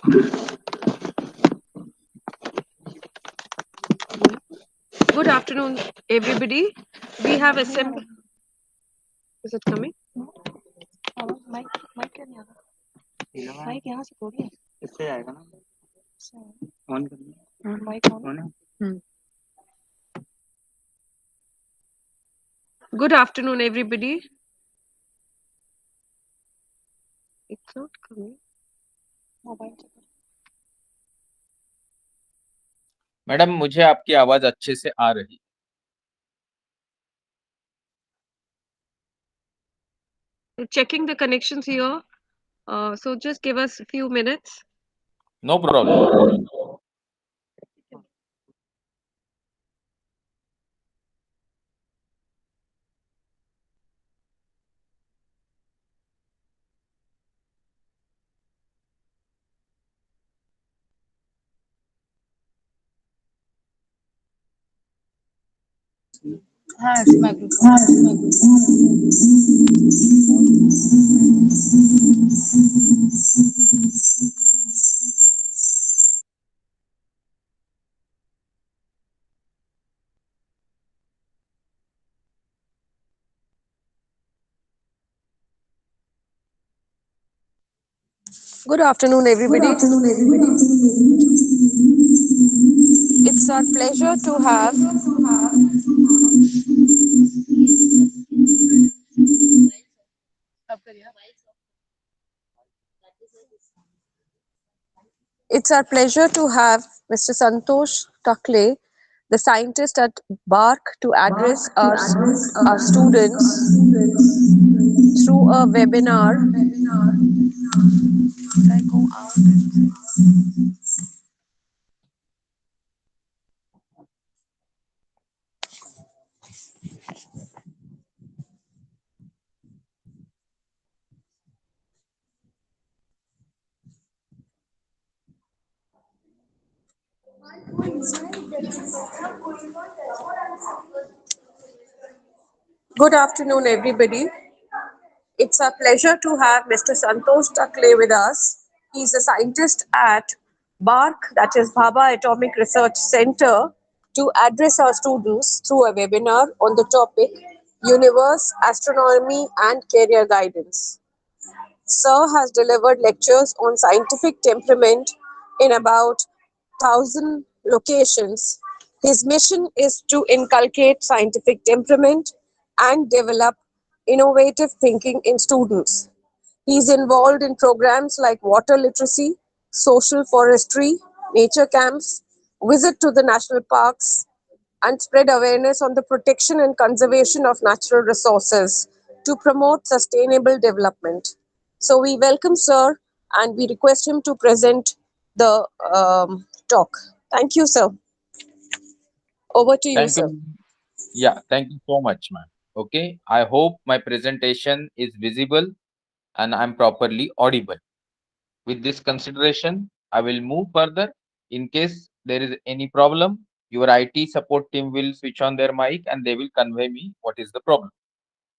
Good afternoon, everybody. We have assembled. Is it coming? Mike क्यों नहीं आ रहा? Mic यहाँ से थोड़ी है, इससे आएगा ना, ऑन करना माइक ऑन है। Good afternoon, everybody. It's not coming. Mobile से मैडम, मुझे आपकी आवाज अच्छे से आ रही। Checking the connections here. So just give us a few minutes. No problem. हाँ Good afternoon, everybody. It's our pleasure to have. It's our pleasure to have Mr. Santosh Takle, the scientist at BARC, to address our students through a webinar. Should I go out and Good afternoon, everybody. It's a pleasure to have Mr. Santosh Takle with us. He's a scientist at BARC, that is Bhabha Atomic Research Center, to address our students through a webinar on the topic Universe, Astronomy and Career Guidance. Sir has delivered lectures on scientific temperament in about 1,000 locations. His mission is to inculcate scientific temperament and develop innovative thinking in students. He is involved in programs like water literacy, social forestry, nature camps, visit to the national parks, and spread awareness on the protection and conservation of natural resources to promote sustainable development. So we welcome Sir and we request him to present the talk. Thank you, sir. Over to you, Thank sir. you. Yeah, thank you so much, ma'am. Okay, I hope my presentation is visible and I'm properly audible. With this consideration, I will move further. In case there is any problem, your IT support team will switch on their mic and they will convey me what is the problem.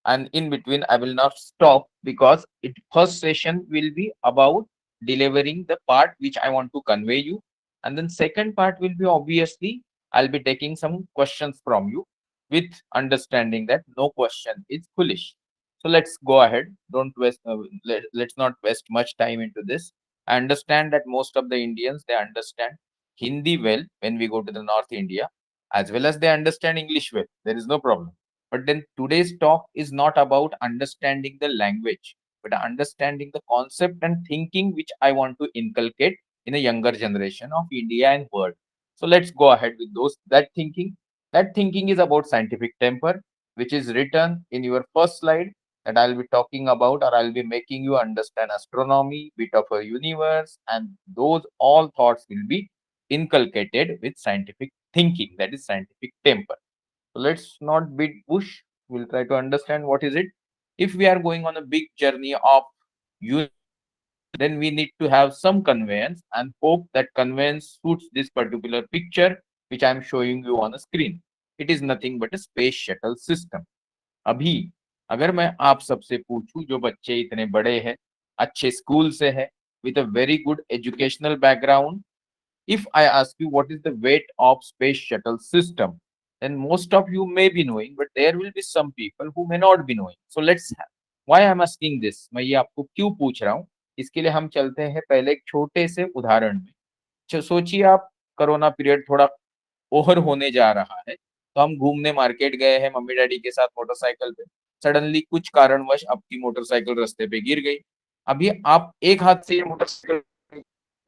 And in between, I will not stop because first session will be about delivering the part which I want to convey you. And then second part will be obviously, I'll be taking some questions from you with understanding that no question is foolish. So let's go ahead. Don't waste, let's not waste much time into this. I understand that most of the Indians, they understand Hindi well when we go to the North India, as well as they understand English well. There is no problem. But then today's talk is not about understanding the language, but understanding the concept and thinking which I want to inculcate in a younger generation of India and world. So let's go ahead with that thinking. That thinking is about scientific temper, which is written in your first slide that I'll be talking about, or I'll be making you understand astronomy, bit of a universe, and those all thoughts will be inculcated with scientific thinking, that is scientific temper. So let's not beat bush. We'll try to understand what is it. If we are going on a big journey of you, then we need to have some conveyance and hope that conveyance suits this particular picture which I'm showing you on a screen. It is nothing but a space shuttle system. अभी अगर मैं आप सबसे पूछूं जो बच्चे इतने बड़े हैं, अच्छे स्कूल से है, with a very good educational background. If I ask you what is the weight of space shuttle system, then most of you may be knowing, but there will be some people who may not be knowing. So let's why I'm asking this, मैं ये आपको क्यों पूछ रहा हूँ, इसके लिए हम चलते हैं पहले एक छोटे से उदाहरण में। सोचिए आप कोरोना पीरियड थोड़ा ओवर होने जा रहा है, तो हम घूमने मार्केट गए हैं मम्मी डैडी के साथ मोटरसाइकिल पे। सडनली कुछ कारणवश आपकी मोटरसाइकिल रास्ते पे गिर गई। अभी आप एक हाथ से ये मोटरसाइकिल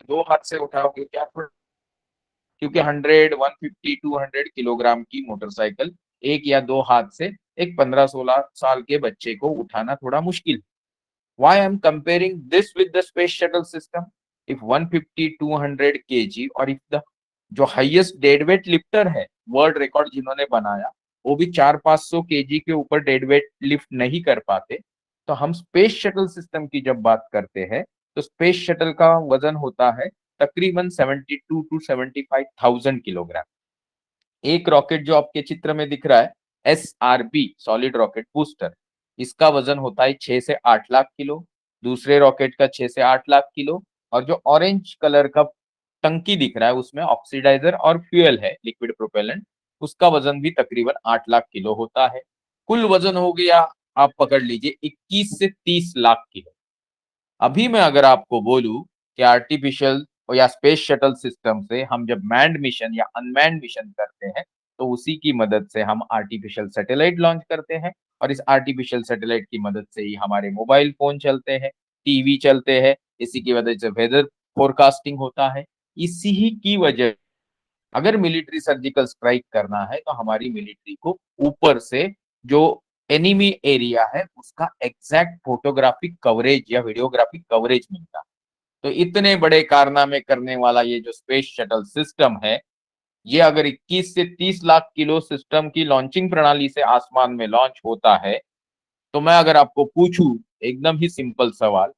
दो हाथ से उठाओगे क्या? क्योंकि 100, 150, 200 किलोग्राम की मोटरसाइकिल एक या दो हाथ से एक 15-16 साल के बच्चे को उठाना थोड़ा मुश्किल। Why I'm comparing this with the space shuttle system? If 150, 200 kg और if the जो हाईएस्ट डेड वेट लिफ्टर है, वर्ल्ड रिकॉर्ड जिन्होंने बनाया, वो भी 400-500 केजी के ऊपर डेड वेट लिफ्ट नहीं कर पाते, तो हम स्पेस शटल सिस्टम की जब बात करते हैं, तो स्पेस शटल का वजन होता है तकरीबन 72 to 75,000 किलोग्राम। एक रॉकेट जो आपके चित्र में दिख रहा है, SRB सॉलिड रॉकेट बूस्टर, इसका वजन होता है 6 से 8 लाख किलो। दूसरे रॉकेट का 6 से 8 लाख किलो, और जो ऑरेंज कलर का टंकी दिख रहा है उसमें ऑक्सीडाइजर और फ्यूल है, लिक्विड प्रोपेलेंट, उसका वजन भी तकरीबन 8 लाख किलो होता है। कुल वजन हो गया, आप पकड़ लीजिए 21 से 30 लाख किलो। अभी मैं अगर आपको बोलूं कि आर्टिफिशियल या स्पेस शटल सिस्टम से हम जब मैन्ड मिशन या अनमैन्ड मिशन करते हैं, तो उसी की मदद से हम आर्टिफिशियल सैटेलाइट लॉन्च करते हैं, और इस आर्टिफिशियल सैटेलाइट की मदद से ही हमारे मोबाइल फोन चलते हैं, टीवी चलते हैं, इसी की वजह से वेदर फोरकास्टिंग होता है। इसी ही की वजह, अगर मिलिट्री सर्जिकल स्ट्राइक करना है तो हमारी मिलिट्री को ऊपर से जो एनिमी एरिया है उसका एग्जैक्ट फोटोग्राफिक कवरेज या वीडियोग्राफिक कवरेज मिलता है। तो इतने बड़े कारनामे करने वाला ये जो स्पेस शटल सिस्टम है, ये अगर 21 से 30 लाख किलो सिस्टम की लॉन्चिंग प्रणाली से आसमान में लॉन्च होता है, तो मैं अगर आपको पूछूं एकदम ही सिंपल सवाल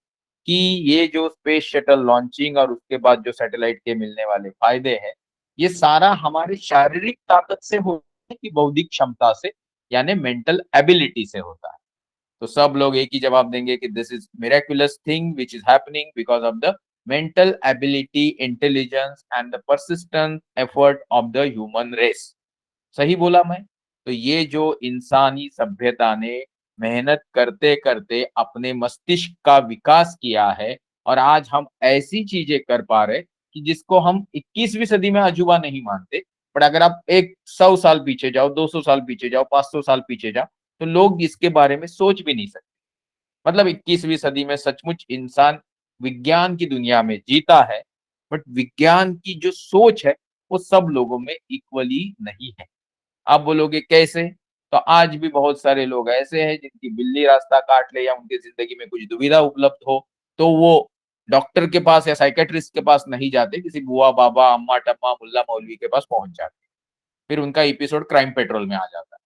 कि ये जो स्पेस शटल लॉन्चिंग और उसके बाद जो सैटेलाइट के मिलने वाले फायदे हैं, ये सारा हमारे शारीरिक ताकत से होता है कि बौद्धिक क्षमता से, यानी मेंटल एबिलिटी से होता है? तो सब लोग एक ही जवाब देंगे कि this is miraculous thing which is happening because of the mental ability, intelligence and the persistent effort of the human race. सही बोला मैं? तो ये जो इंसानी सभ्यता ने मेहनत करते करते अपने मस्तिष्क का विकास किया है, और आज हम ऐसी चीजें कर पा रहे कि जिसको हम 21वीं सदी में अजूबा नहीं मानते, पर अगर आप एक 100 साल पीछे जाओ, 200 साल पीछे जाओ, 500 साल पीछे जाओ, तो लोग इसके बारे में सोच भी नहीं सकते। मतलब 21वीं सदी में सचमुच इंसान विज्ञान की दुनिया में जीता है, बट विज्ञान की जो सोच है वो सब लोगों में इक्वली नहीं है। आप बोलोगे कैसे? तो आज भी बहुत सारे लोग ऐसे हैं जिनकी बिल्ली रास्ता काट ले या उनकी जिंदगी में कुछ दुविधा उपलब्ध हो, तो वो डॉक्टर के पास या साइकेट्रिस्ट के पास नहीं जाते, किसी बुआ बाबा, अम्मा टम्मा, मुल्ला मौलवी के पास पहुंच जाते। फिर उनका एपिसोड क्राइम पेट्रोल में आ जाता है,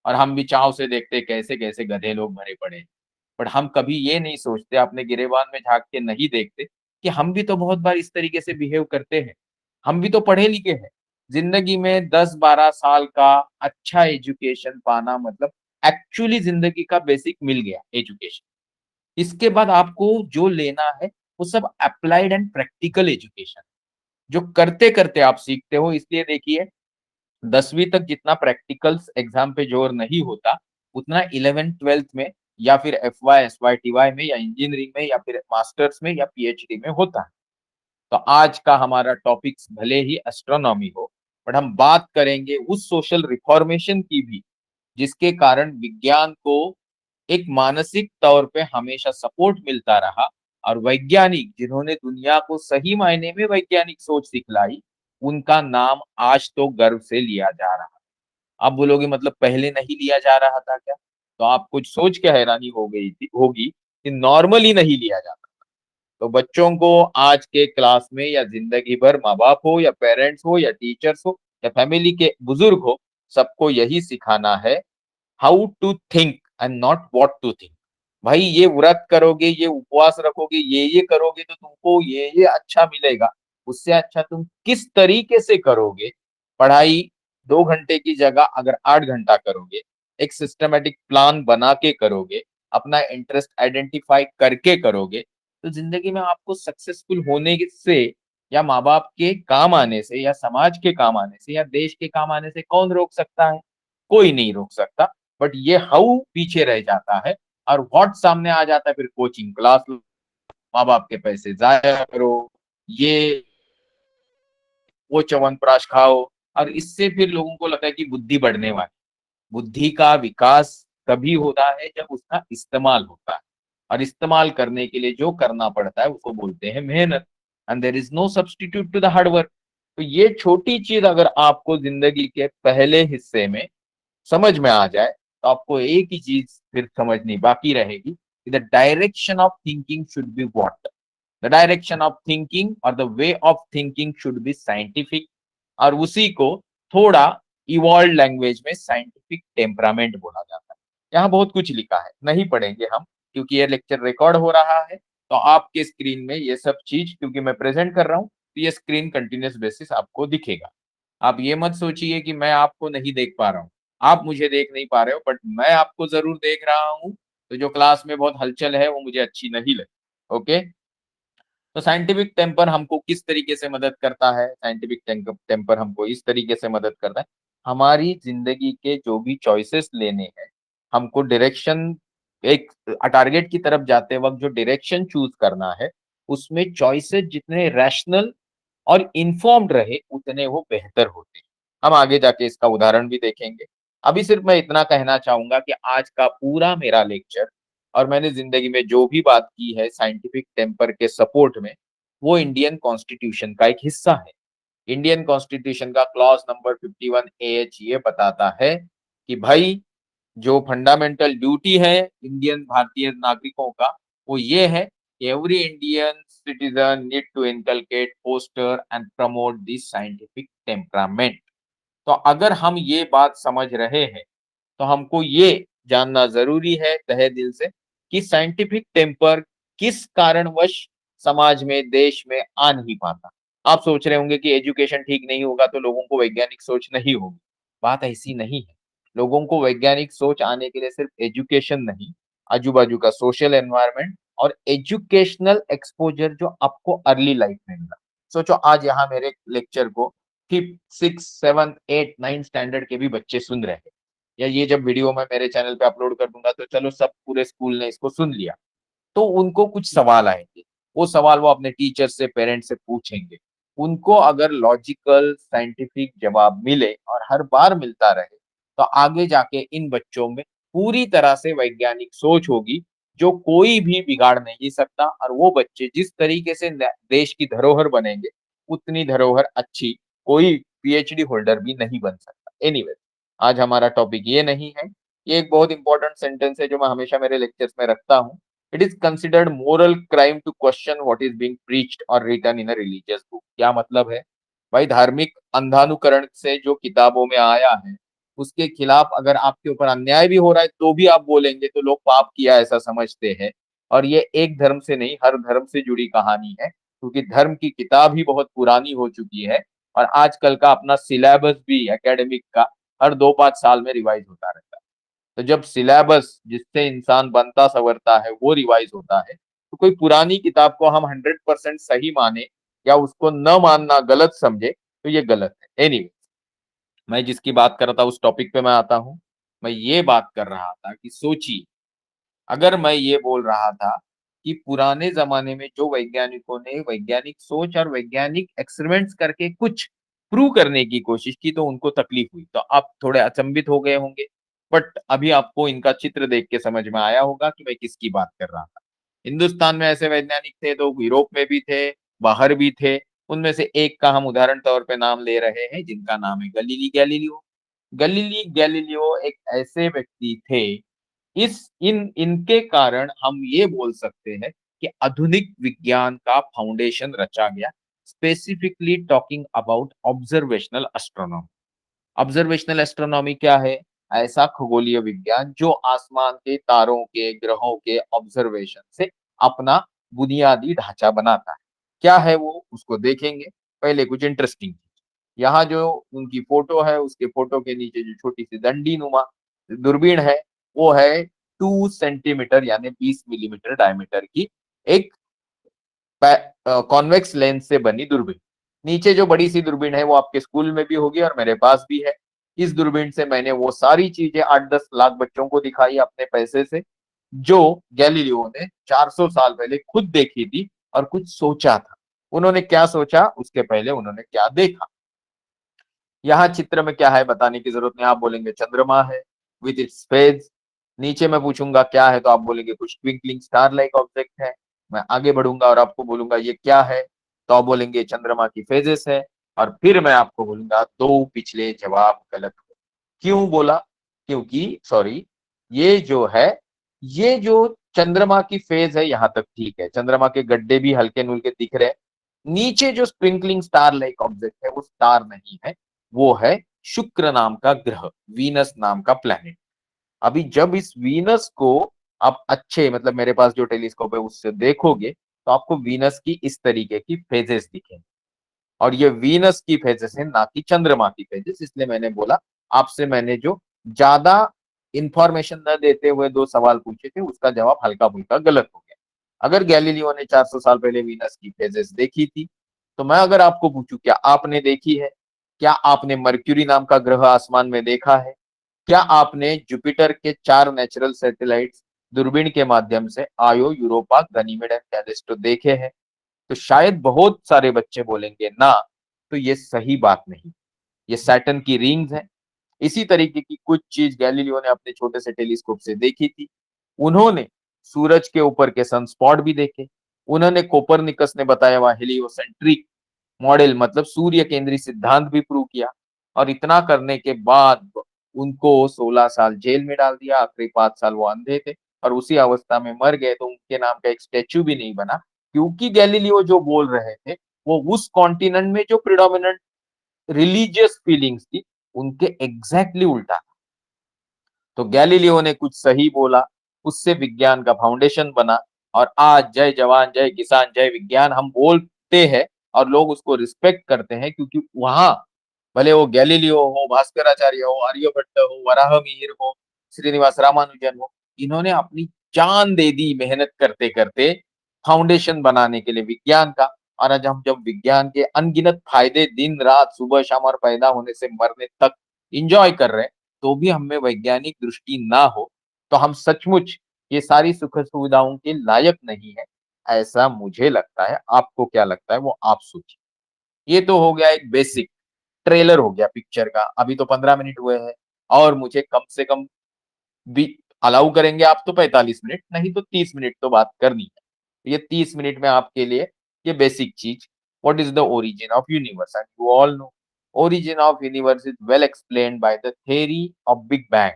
और हम भी चाव से देखते कैसे कैसे गधे लोग भरे पड़े हैं। बट हम कभी ये नहीं सोचते, अपने गिरेबान में झांक के नहीं देखते कि हम भी तो बहुत बार इस तरीके से बिहेव करते हैं। हम भी तो पढ़े लिखे हैं। जिंदगी में 10-12 साल का अच्छा एजुकेशन पाना मतलब एक्चुअली जिंदगी का बेसिक मिल गया एजुकेशन। इसके बाद आपको जो लेना है वो सब अप्लाइड एंड प्रैक्टिकल एजुकेशन, जो करते करते आप सीखते हो। इसलिए देखिए, 10वीं तक जितना प्रैक्टिकल्स एग्जाम पे जोर नहीं होता, उतना 11th-12th में या फिर FY, SY, TY में या इंजीनियरिंग में या फिर मास्टर्स में या PhD में होता है। तो आज का हमारा टॉपिक्स भले ही एस्ट्रोनॉमी हो, बट हम बात करेंगे उस सोशल रिफॉर्मेशन की भी, जिसके कारण विज्ञान को एक मानसिक तौर पे हमेशा सपोर्ट मिलता रहा, और वैज्ञानिक जिन्होंने दुनिया को सही मायने में वैज्ञानिक सोच सिखलाई, उनका नाम आज तो गर्व से लिया जा रहा है। आप बोलोगे मतलब पहले नहीं लिया जा रहा था क्या? तो आप कुछ सोच के हैरानी हो गई थी होगी कि नॉर्मली नहीं लिया जाता। तो बच्चों को आज के क्लास में या जिंदगी भर, माँ बाप हो या पेरेंट्स हो या टीचर्स हो या फैमिली के बुजुर्ग हो, सबको यही सिखाना है, how to think and not what to think. भाई ये व्रत करोगे, ये उपवास रखोगे, ये करोगे तो तुमको ये अच्छा मिलेगा, उससे अच्छा तुम किस तरीके से करोगे। पढ़ाई 2 घंटे की जगह अगर 8 घंटा करोगे, एक सिस्टमेटिक प्लान बना के करोगे, अपना इंटरेस्ट आइडेंटिफाई करके करोगे, तो जिंदगी में आपको सक्सेसफुल होने से या माँ बाप के काम आने से या समाज के काम आने से या देश के काम आने से कौन रोक सकता है? कोई नहीं रोक सकता। बट ये हाउ पीछे रह जाता है और व्हाट सामने आ जाता है, फिर कोचिंग क्लास, माँ बाप के पैसे जाया करो, ये वो च्यवनप्राश खाओ, और इससे फिर लोगों को लगता है कि बुद्धि बढ़ने वाली। बुद्धि का विकास तभी होता है जब उसका इस्तेमाल होता है, और इस्तेमाल करने के लिए जो करना पड़ता है उसको बोलते हैं मेहनत। And there is no substitute to the hard work. तो ये छोटी चीज अगर आपको जिंदगी के पहले हिस्से में समझ में आ जाए तो आपको एक ही चीज फिर समझनी बाकी रहेगी, the direction of thinking should be what. The direction of thinking और the way of thinking should be scientific, और उसी को थोड़ा इवॉल्व लैंग्वेज में साइंटिफिक टेम्परामेंट बोला जाता है। यहाँ बहुत कुछ लिखा है, नहीं पढ़ेंगे हम क्योंकि ये लेक्चर रिकॉर्ड हो रहा है। तो आपके स्क्रीन में ये सब चीज क्योंकि मैं प्रेजेंट कर रहा हूँ तो ये स्क्रीन कंटिन्यूस बेसिस आपको दिखेगा। आप ये मत सोचिए कि मैं आपको नहीं देख पा रहा हूँ, आप मुझे देख नहीं पा रहे हो, बट मैं आपको जरूर देख रहा हूँ। तो जो क्लास में बहुत हलचल है वो मुझे अच्छी नहीं लगी। ओके, तो साइंटिफिक टेम्पर हमको किस तरीके से मदद करता है? साइंटिफिक टेम्पर हमको इस तरीके से मदद करता है, हमारी जिंदगी के जो भी चॉइसेस लेने हैं, हमको डायरेक्शन, एक टारगेट की तरफ जाते वक्त जो डायरेक्शन चूज करना है, उसमें चॉइसेस जितने रैशनल और इन्फॉर्म्ड रहे उतने वो बेहतर होते हैं। हम आगे जाके इसका उदाहरण भी देखेंगे। अभी सिर्फ मैं इतना कहना चाहूंगा कि आज का पूरा मेरा लेक्चर और मैंने जिंदगी में जो भी बात की है साइंटिफिक टेम्पर के सपोर्ट में, वो इंडियन कॉन्स्टिट्यूशन का एक हिस्सा है। इंडियन कॉन्स्टिट्यूशन का क्लॉज नंबर 51 AH ये बताता है कि भाई जो फंडामेंटल ड्यूटी है इंडियन भारतीय नागरिकों का, वो ये है कि every Indian citizen need to inculcate, foster and promote this scientific temperament. तो अगर हम ये बात समझ रहे हैं तो हमको ये जानना जरूरी है तहे दिल से कि साइंटिफिक टेम्पर किस कारणवश समाज में, देश में आ नहीं पाता। आप सोच रहे होंगे कि एजुकेशन ठीक नहीं होगा तो लोगों को वैज्ञानिक सोच नहीं होगी। बात ऐसी नहीं है। लोगों को वैज्ञानिक सोच आने के लिए सिर्फ एजुकेशन नहीं, आजू बाजू का सोशल एनवायरनमेंट और एजुकेशनल एक्सपोजर जो आपको अर्ली लाइफ में मिला। सोचो आज यहाँ मेरे लेक्चर को 5th 6th 7th 8th 9th standard के भी बच्चे सुन रहे हैं, या ये जब वीडियो मैं मेरे चैनल पे अपलोड कर दूंगा तो चलो सब पूरे स्कूल ने इसको सुन लिया, तो उनको कुछ सवाल आएंगे। वो सवाल वो अपने टीचर से, पेरेंट्स से पूछेंगे। उनको अगर लॉजिकल साइंटिफिक जवाब मिले और हर बार मिलता रहे तो आगे जाके इन बच्चों में पूरी तरह से वैज्ञानिक सोच होगी जो कोई भी बिगाड़ नहीं सकता, और वो बच्चे जिस तरीके से देश की धरोहर बनेंगे उतनी धरोहर अच्छी कोई PhD होल्डर भी नहीं बन सकता। एनीवे, आज हमारा टॉपिक ये नहीं है। ये एक बहुत इंपॉर्टेंट सेंटेंस है जो मैं हमेशा मेरे लेक्चर्स में रखता हूँ। It is considered moral crime to question what is being preached और written in a religious book. क्या मतलब है भाई? धार्मिक अंधानुकरण से जो किताबों में आया है उसके खिलाफ अगर आपके ऊपर अन्याय भी हो रहा है तो भी आप बोलेंगे तो लोग पाप किया ऐसा समझते हैं। और ये एक धर्म से नहीं, हर धर्म से जुड़ी कहानी है, क्योंकि धर्म की किताब ही बहुत पुरानी हो चुकी है और आजकल का अपना सिलेबस भी एकेडमिक का हर 2-5 साल में रिवाइज होता रहता है। तो जब सिलेबस जिससे इंसान बनता संवरता है वो रिवाइज होता है तो कोई पुरानी किताब को हम 100% सही माने या उसको न मानना गलत समझे तो ये गलत है। एनीवे, मैं जिसकी बात कर रहा था उस टॉपिक पे मैं आता हूँ। मैं ये बात कर रहा था कि सोचिए, अगर मैं ये बोल रहा था कि पुराने जमाने में जो वैज्ञानिकों ने वैज्ञानिक सोच और वैज्ञानिक एक्सपेरिमेंट्स करके कुछ प्रूव करने की कोशिश की तो उनको तकलीफ हुई, तो आप थोड़े अचंभित हो गए होंगे। बट अभी आपको इनका चित्र देख के समझ में आया होगा कि मैं किसकी बात कर रहा था। हिंदुस्तान में ऐसे वैज्ञानिक थे तो यूरोप में भी थे, बाहर भी थे। उनमें से एक का हम उदाहरण तौर पे नाम ले रहे हैं जिनका नाम है गलीली गैलीलियो। गलीली गैलीलियो एक ऐसे व्यक्ति थे, इस इन इनके कारण हम ये बोल सकते हैं कि आधुनिक विज्ञान का फाउंडेशन रचा गया, specifically talking about observational astronomy. Observational astronomy क्या है? ऐसा खगोलीय विज्ञान जो आसमान के तारों के, ग्रहों के ऑब्जर्वेशन से अपना बुनियादी ढांचा बनाता है। क्या है वो, उसको देखेंगे। पहले कुछ इंटरेस्टिंग, यहाँ जो उनकी फोटो है उसके फोटो के नीचे जो छोटी सी दंडी नुमा दूरबीन है वो है 2 सेंटीमीटर यानी 20 मिलीमीटर डायमीटर की एक कॉन्वेक्स लेंस से बनी दूरबीन। नीचे जो बड़ी सी दूरबीन है वो आपके स्कूल में भी होगी और मेरे पास भी है। इस दूरबीन से मैंने वो सारी चीजें 8-10 लाख बच्चों को दिखाई अपने पैसे से, जो गैलीलियो ने 400 साल पहले खुद देखी थी और कुछ सोचा था। उन्होंने क्या सोचा, उसके पहले उन्होंने क्या देखा। यहाँ चित्र में क्या है बताने की जरूरत नहीं, आप बोलेंगे चंद्रमा है विद इट्स फेज। नीचे मैं पूछूंगा क्या है तो आप बोलेंगे कुछ ट्विंकलिंग स्टार लाइक ऑब्जेक्ट है। मैं आगे बढ़ूंगा और आपको बोलूंगा ये क्या है, तो आप बोलेंगे चंद्रमा की फेजेस है। और फिर मैं आपको बोलूंगा दो पिछले जवाब गलत हो। क्यों बोला, क्योंकि सॉरी, ये जो है, ये जो चंद्रमा की फेज है यहाँ तक ठीक है, चंद्रमा के गड्ढे भी हल्के नुल्के दिख रहे हैं। नीचे जो स्प्रिंकलिंग स्टार लाइक ऑब्जेक्ट है वो स्टार नहीं है, वो है शुक्र नाम का ग्रह, वीनस नाम का प्लैनेट। अभी जब इस वीनस को आप अच्छे, मतलब मेरे पास जो टेलीस्कोप है उससे देखोगे तो आपको वीनस की इस तरीके की फेजेस दिखेंगी। और ये वीनस की फेजेस है, ना कि चंद्रमा की फेजेस। इसलिए मैंने बोला आपसे, मैंने जो ज्यादा इंफॉर्मेशन न देते हुए दो सवाल पूछे थे उसका जवाब हल्का फुल्का गलत हो गया। अगर गैलीलियो ने 400 साल पहले वीनस की फेजेस देखी थी, तो मैं अगर आपको पूछूं क्या आपने देखी है, क्या आपने मर्क्यूरी नाम का ग्रह आसमान में देखा है, क्या आपने जुपिटर के 4 नेचुरल सैटेलाइट्स दूरबीन के माध्यम से आयो, यूरोपा, गनीमेड एंड कैलिस्टो देखे हैं, तो शायद बहुत सारे बच्चे बोलेंगे ना। तो ये सही बात नहीं, ये सैटर्न की रिंग्स है। इसी तरीके की कुछ चीज गैलीलियो ने अपने छोटे से टेलीस्कोप से देखी थी। उन्होंने सूरज के ऊपर के सनस्पॉट भी देखे। उन्होंने कोपरनिकस ने बताया हुआ हेलियोसेंट्रिक मॉडल, मतलब सूर्य केंद्री सिद्धांत भी प्रूव किया। और इतना करने के बाद उनको 16 साल जेल में डाल दिया। आखिरी 5 साल वो अंधे थे और उसी अवस्था में मर गए, तो उनके नाम का एक स्टेच्यू भी नहीं बना, क्योंकि गैलीलियो जो बोल रहे थे वो उस कॉन्टिनेंट में जो प्रिडोमिनेंट रिलीजियस फीलिंग्स थी उनके एग्जैक्टली उल्टा। तो गैलीलियो ने कुछ सही बोला, उससे विज्ञान का फाउंडेशन बना। और आज जय जवान जय किसान जय विज्ञान हम बोलते हैं और लोग उसको रिस्पेक्ट करते हैं, क्योंकि वहां भले वो गैलीलियो हो, भास्कराचार्य हो, आर्यभट्ट हो, वराहमिहिर हो, श्रीनिवास रामानुजन हो, इन्होंने अपनी जान दे दी मेहनत करते करते फाउंडेशन बनाने के लिए विज्ञान का। और आज हम जब विज्ञान के अनगिनत फायदे दिन रात सुबह शाम और पैदा होने से मरने तक इंजॉय कर रहे हैं, तो भी हमें वैज्ञानिक दृष्टि ना हो, तो हम सचमुच ये सारी सुख सुविधाओं के लायक नहीं है, ऐसा मुझे लगता है। आपको क्या लगता है वो आप सोचिए। ये तो हो गया एक बेसिक ट्रेलर हो गया पिक्चर का। अभी तो 15 मिनट हुए हैं और मुझे कम से कम भी अलाउ करेंगे आप तो 45 मिनट, नहीं तो 30 मिनट तो बात करनी है। ये 30 मिनट में आपके लिए ये बेसिक चीज, what is the origin of universe, and you all know origin of universe is well explained by the theory of Big Bang.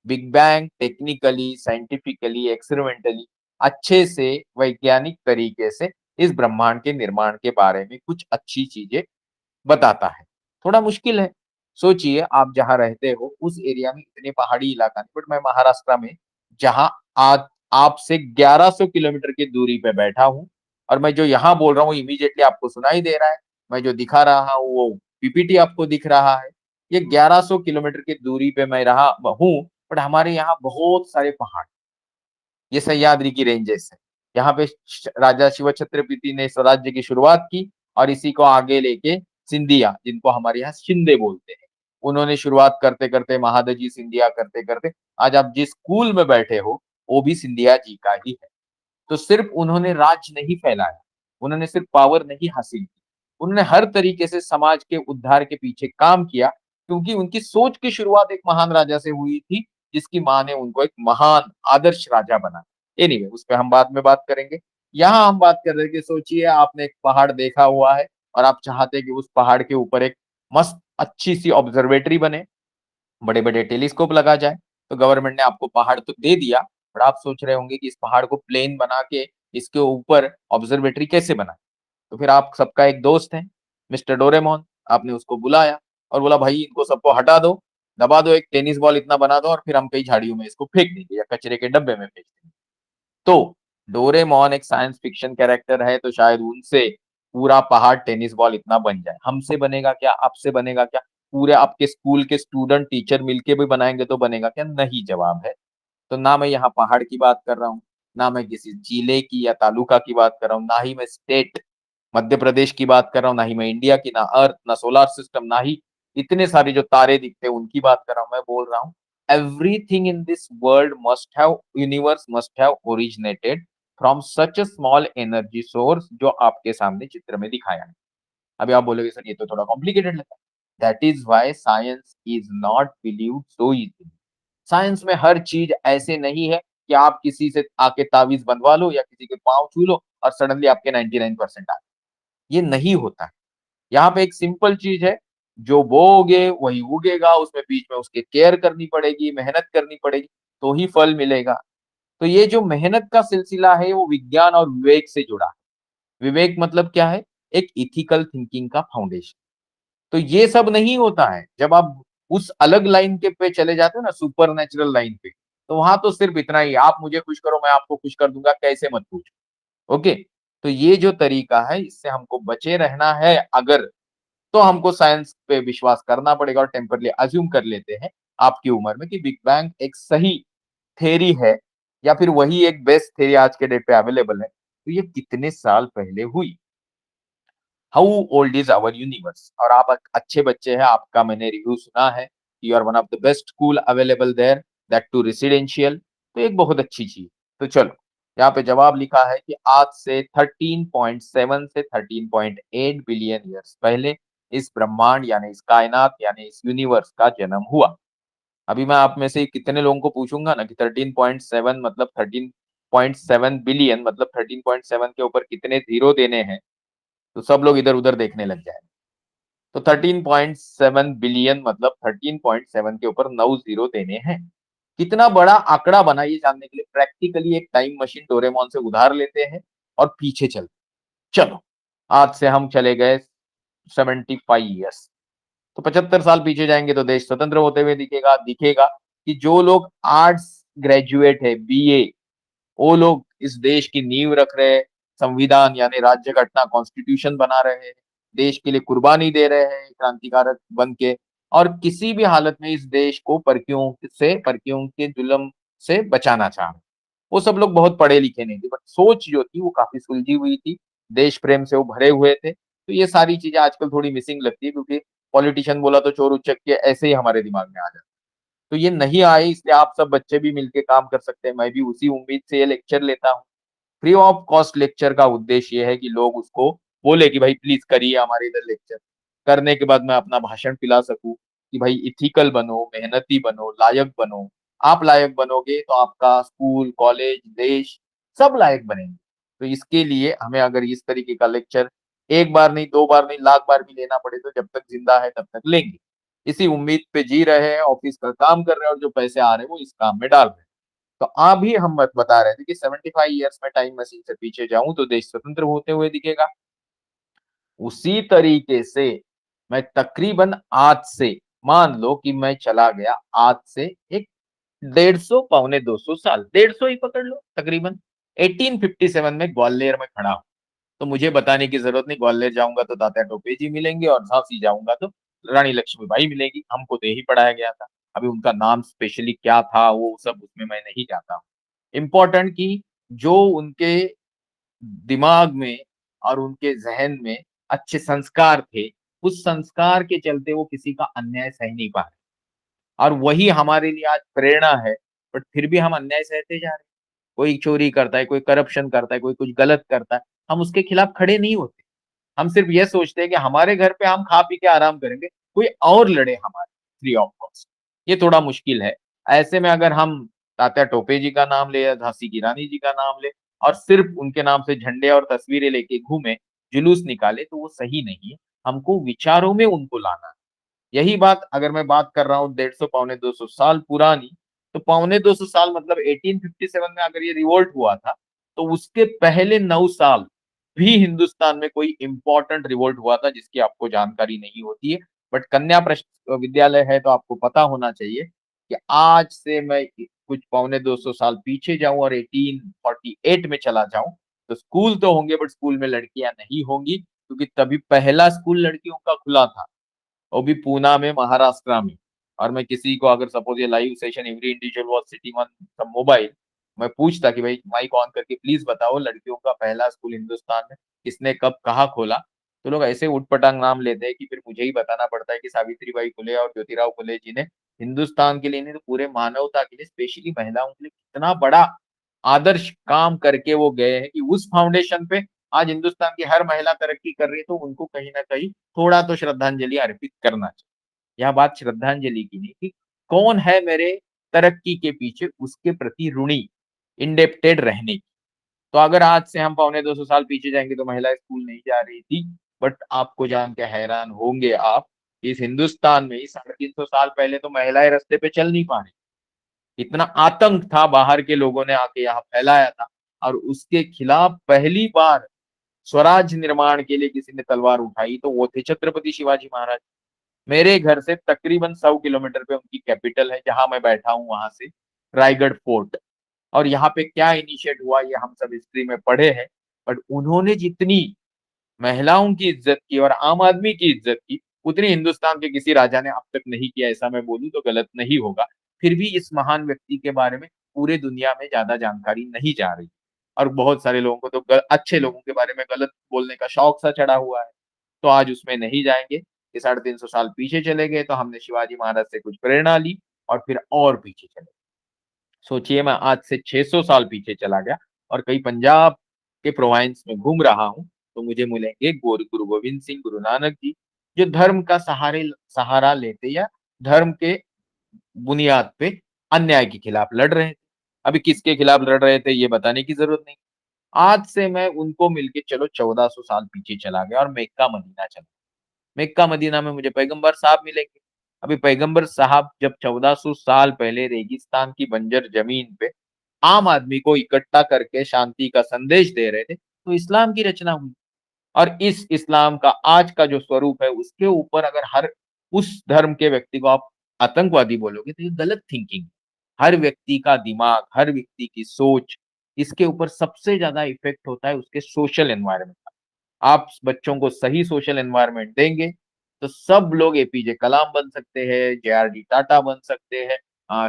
Big bang technically, scientifically, experimentally अच्छे से वैज्ञानिक तरीके से इस ब्रह्मांड के निर्माण के बारे में कुछ अच्छी चीजें बताता है। थोड़ा मुश्किल है, सोचिए आप जहाँ रहते हो उस एरिया में इतने पहाड़ी इलाका नहीं, बट मैं महाराष्ट्र में जहाँ आज आपसे 1100 किलोमीटर की दूरी पे बैठा हूँ, और मैं जो यहाँ बोल रहा हूँ इमीडिएटली आपको सुनाई दे रहा है। मैं जो दिखा रहा हूँ वो पीपीटी आपको दिख रहा है। ये 1100 किलोमीटर की दूरी पे मैं रहा हूँ, बट हमारे यहाँ बहुत सारे पहाड़, ये सह्याद्री की रेंजेस है। यहाँ पे राजा शिव छत्रपति ने स्वराज्य की शुरुआत की और इसी को आगे लेके सिंधिया, जिनको हमारे यहाँ शिंदे बोलते हैं, उन्होंने शुरुआत करते करते महादजी सिंधिया करते करते आज आप जिस स्कूल में बैठे हो वो भी सिंधिया जी का ही है। तो सिर्फ उन्होंने राज नहीं फैलाया, उन्होंने सिर्फ पावर नहीं हासिल की, उन्होंने हर तरीके से समाज के उद्धार के पीछे काम किया, क्योंकि उनकी सोच की शुरुआत एक महान राजा से हुई थी, जिसकी माँ ने उनको एक महान आदर्श राजा बना। एनीवे, उस पर हम बाद में बात करेंगे। यहाँ हम बात कर रहे हैं कि सोचिए आपने एक पहाड़ देखा हुआ है और आप चाहते हैं कि उस पहाड़ के ऊपर एक मस्त अच्छी सी ऑब्जर्वेटरी बने, बड़े बड़े टेलीस्कोप लगा जाए। तो गवर्नमेंट ने आपको पहाड़ तो दे दिया, बट आप सोच रहे होंगे कि इस पहाड़ को प्लेन बना के इसके ऊपर ऑब्जर्वेटरी कैसे बनाए। तो फिर आप सबका एक दोस्त है मिस्टर डोरेमोन, आपने उसको बुलाया और बोला भाई इनको सबको हटा दो, दबा दो, एक टेनिस बॉल इतना बना दो और फिर हम कई झाड़ियों में इसको फेंक देंगे या कचरे के डब्बे में फेंक देंगे। तो डोरेमोन एक साइंस फिक्शन कैरेक्टर है, तो शायद उनसे पूरा पहाड़ टेनिस बॉल इतना बन जाए। हमसे बनेगा क्या, आपसे बनेगा क्या, पूरे आपके स्कूल के स्टूडेंट टीचर मिलके भी बनाएंगे तो बनेगा क्या? नहीं जवाब है। तो ना मैं यहाँ पहाड़ की बात कर रहा हूँ, ना मैं किसी जिले की या तालुका की बात कर रहा हूँ, ना ही मैं स्टेट मध्य प्रदेश की बात कर रहा हूँ, ना ही मैं इंडिया की, ना अर्थ, ना सोलर सिस्टम, ना ही इतने सारे जो तारे दिखते हैं उनकी बात कर रहा हूँ। मैं बोल रहा हूँ everything in this world must have universe must have originated from such a small energy source जो आपके सामने चित्र में दिखाया है। अभी आप बोलोगे सर ये तो थोड़ा कॉम्प्लिकेटेड लगा। That is why science is not believed so easily. Science में हर चीज ऐसे नहीं है कि आप किसी से आके तावीज बनवा लो या किसी के पाँव छू लो और सडनली आपके 99% आ जाए। ये नहीं होता है। यहाँ पे एक सिंपल चीज है, जो बोओगे वही उगेगा, उसमें बीच में उसके केयर करनी पड़ेगी, मेहनत करनी पड़ेगी, तो ही फल मिलेगा। तो ये जो मेहनत का सिलसिला है वो विज्ञान और विवेक से जुड़ा है। विवेक मतलब क्या है? एक इथिकल थिंकिंग का फाउंडेशन। तो ये सब नहीं होता है। जब आप उस अलग लाइन के पे चले जाते हो ना सुपरनैचुरल लाइन पे, तो वहाँ तो सिर्फ इतना ही, आप मुझे खुश करो, मैं आपको खुश कर दूँगा, कैसे मत पूछो। ओके? तो ये जो तरीका है इससे हमको बचे रहना है अगर, तो हमको साइंस पे विश्वास करना पड़ेगा और टेम्परली अज़्यूम कर लेते हैं आपकी उम्र में कि बिग बैंग एक सही थ्योरी है या फिर वही एक बेस्ट थ्योरी आज के डेट पे अवेलेबल है। तो ये कितने साल पहले हुई। How old is our universe? और आप अच्छे बच्चे हैं, आपका मैंने रिव्यू सुना है, you are one of the best school available there, that too residential. तो एक बहुत अच्छी चीज। तो चलो, यहाँ पे जवाब लिखा है कि आज से 13.7 से 13.8 बिलियन ईयर्स पहले इस ब्रह्मांड यानी इस कायनात यानी इस यूनिवर्स का जन्म हुआ। अभी मैं आप में से कितने लोगों को पूछूंगा ना कि 13.7 मतलब 13.7 बिलियन मतलब 13.7 के ऊपर कितने जीरो देने हैं, तो सब लोग इधर-उधर देखने लग जाएँगे। तो 13.7 बिलियन मतलब 13.7 के ऊपर 9 ज़ीरो देने हैं। कितना बड़ा आंकड़ा बना ये जानने के लिए प्रैक्टिकली एक टाइम मशीन डोरेमोन से उधार लेते हैं और पीछे चलते हैं। चलो, आज से हम चले गए 75 इयर्स। तो 75 साल पीछे जाएँगे तो देश स्वतंत्र होते हुए दिखेगा दिखेगा कि जो लोग आर्ट्स ग्रेजुएट है, बीए, वो लोग इस देश की नींव रख रहे हैं, संविधान यानी राज्य घटना कॉन्स्टिट्यूशन बना रहे हैं, देश के लिए कुर्बानी दे रहे हैं क्रांतिकारक बन के, और किसी भी हालत में इस देश को परकियों के जुल्म से बचाना चाह रहे हैं। वो सब लोग बहुत पढ़े लिखे नहीं थे, बट सोच जो थी वो काफ़ी सुलझी हुई थी, देश प्रेम से वो भरे हुए थे। तो ये सारी चीज़ें आजकल थोड़ी मिसिंग लगती है क्योंकि पॉलिटिशियन बोला तो चोर उचक्के ऐसे ही हमारे दिमाग में आ जाता है। तो ये नहीं आए इसलिए आप सब बच्चे भी मिलके काम कर सकते हैं। मैं भी उसी उम्मीद से ये लेक्चर लेता हूँ। फ्री ऑफ कॉस्ट लेक्चर का उद्देश्य ये है कि लोग उसको बोले कि भाई प्लीज़ करिए हमारे इधर लेक्चर। करने के बाद मैं अपना भाषण पिला सकूँ कि भाई एथिकल बनो, मेहनती बनो, लायक बनो। आप लायक बनोगे तो आपका स्कूल, कॉलेज, देश सब लायक बनेंगे। तो इसके लिए हमें अगर इस तरीके का लेक्चर 1 बार नहीं, 2 बार नहीं, लाख बार भी लेना पड़े तो जब तक ज़िंदा है तब तक लेंगे। इसी उम्मीद पे जी रहे हैं, ऑफ़िस का काम कर रहे हैं और जो पैसे आ रहे हैं वो इस काम में डाल रहे हैं। तो अभी हम बत बता रहे थे कि 75 इयर्स में टाइम मशीन से पीछे जाऊँ तो देश स्वतंत्र होते हुए दिखेगा। उसी तरीके से मैं तकरीबन आज से, मान लो कि मैं चला गया आज से एक 150 पौने 200 साल, 150 ही पकड़ लो तकरीबन। 1857 में ग्वालियर में खड़ा हूँ। तो मुझे बताने की ज़रूरत नहीं, ग्वालियर जाऊँगा तो तात्या टोपे जी मिलेंगे और झांसी जाऊँगा तो रानी लक्ष्मीबाई मिलेगी, हमको तो यही पढ़ाया गया था। अभी उनका नाम स्पेशली क्या था वो सब उसमें मैं नहीं जाता हूँ। इम्पोर्टेंट कि जो उनके दिमाग में और उनके ज़हन में अच्छे संस्कार थे, उस संस्कार के चलते वो किसी का अन्याय सह नहीं पा रहे और वही हमारे लिए आज प्रेरणा है, बट फिर भी हम अन्याय सहते जा रहे हैं। कोई चोरी करता है, कोई करप्शन करता है, कोई कुछ गलत करता है, हम उसके खिलाफ खड़े नहीं होते। हम सिर्फ ये सोचते हैं कि हमारे घर पे हम खा पी के आराम करेंगे, कोई और लड़े हमारे फ्री ऑफ कॉस्ट। ये थोड़ा मुश्किल है। ऐसे में अगर हम तात्या टोपे जी का नाम लें या झांसी की रानी जी का नाम लें और सिर्फ उनके नाम से झंडे और तस्वीरें लेके घूमें, जुलूस निकालें, तो वो सही नहीं है। हमको विचारों में उनको लाना है। यही बात अगर मैं बात कर रहा हूँ 150 पौने 200 साल पुरानी, तो पौने 200 साल मतलब 1857 में अगर ये रिवोल्ट हुआ था, तो उसके पहले 9 साल भी हिंदुस्तान में कोई इम्पोर्टेंट रिवोल्ट हुआ था जिसकी आपको जानकारी नहीं होती है। बट कन्या विद्यालय है तो आपको पता होना चाहिए कि आज से मैं कुछ पौने 200 साल पीछे जाऊँ और 1848 में चला जाऊँ, तो स्कूल तो होंगे बट स्कूल में लड़कियाँ नहीं होंगी क्योंकि तभी पहला स्कूल लड़कियों का खुला था। वो भी पूना में, महाराष्ट्र में। और मैं किसी को अगर सपोज़ ये live session every individual was sitting on some mobile, मैं पूछता कि भाई माइक ऑन करके प्लीज बताओ लड़कियों का पहला स्कूल हिंदुस्तान में किसने कब कहाँ खोला, तो लोग ऐसे उटपटांग नाम लेते हैं कि फिर मुझे ही बताना पड़ता है कि सावित्रीबाई फुले और ज्योतिराव फुले जी ने हिंदुस्तान के लिए नहीं तो पूरे मानवता के लिए, स्पेशली महिलाओं के लिए कितना बड़ा आदर्श काम करके वो गए हैं कि उस फाउंडेशन पे आज हिंदुस्तान की हर महिला तरक्की कर रही है, तो उनको कहीं ना कहीं थोड़ा तो श्रद्धांजलि अर्पित करना चाहिए। यह बात श्रद्धांजलि की नहीं कि कौन है मेरे तरक्की के पीछे, उसके प्रति ऋणी, इंडेप्टेड रहने की। तो अगर आज से हम पौने 200 साल पीछे जाएंगे तो महिलाएं स्कूल नहीं जा रही थी। बट आपको जान के हैरान होंगे आप, इस हिंदुस्तान में 350 साल पहले तो महिलाएं रास्ते पे चल नहीं पा रही, इतना आतंक था बाहर के लोगों ने आके यहाँ फैलाया था। और उसके खिलाफ पहली बार स्वराज निर्माण के लिए किसी ने तलवार उठाई तो वो थे छत्रपति शिवाजी महाराज। मेरे घर से तकरीबन 100 किलोमीटर पे उनकी कैपिटल है जहां मैं बैठा हूं, वहां से रायगढ़ फोर्ट। और यहाँ पे क्या इनिशिएट हुआ ये हम सब हिस्ट्री में पढ़े हैं। बट उन्होंने जितनी महिलाओं की इज्जत की और आम आदमी की इज्जत की, उतनी हिंदुस्तान के किसी राजा ने अब तक नहीं किया, ऐसा मैं बोलूं तो गलत नहीं होगा। फिर भी इस महान व्यक्ति के बारे में पूरे दुनिया में ज्यादा जानकारी नहीं जा रही, और बहुत सारे लोगों को तो अच्छे लोगों के बारे में गलत बोलने का शौक सा चढ़ा हुआ है। तो आज उसमें नहीं जाएंगे कि 350 साल पीछे चले गए तो हमने शिवाजी महाराज से कुछ प्रेरणा ली और फिर और पीछे चले। सोचिए मैं आज से 600 साल पीछे चला गया और कहीं पंजाब के प्रोविंस में घूम रहा हूँ, तो मुझे मिलेंगे गुरु गोविंद सिंह, गुरु नानक जी, जो धर्म का सहारा लेते या धर्म के बुनियाद पे अन्याय के खिलाफ लड़ रहे थे। अभी किसके खिलाफ लड़ रहे थे ये बताने की जरूरत नहीं। आज से मैं उनको मिलके चलो 1400 साल पीछे चला गया और मक्का मदीना चला। मक्का मदीना में मुझे पैगंबर साहब मिलेंगे। अभी पैगंबर साहब जब 1400 साल पहले रेगिस्तान की बंजर जमीन पे आम आदमी को इकट्ठा करके शांति का संदेश दे रहे थे, तो इस्लाम की रचना हुई। और इस इस्लाम का आज का जो स्वरूप है उसके ऊपर अगर हर उस धर्म के व्यक्ति को आप आतंकवादी बोलोगे तो ये गलत थिंकिंग। हर व्यक्ति का दिमाग, हर व्यक्ति की सोच, इसके ऊपर सबसे ज्यादा इफेक्ट होता है उसके सोशल एनवायरनमेंट का। आप बच्चों को सही सोशल एनवायरनमेंट देंगे तो सब लोग एपीजे कलाम बन सकते हैं, जेआरडी टाटा बन सकते हैं,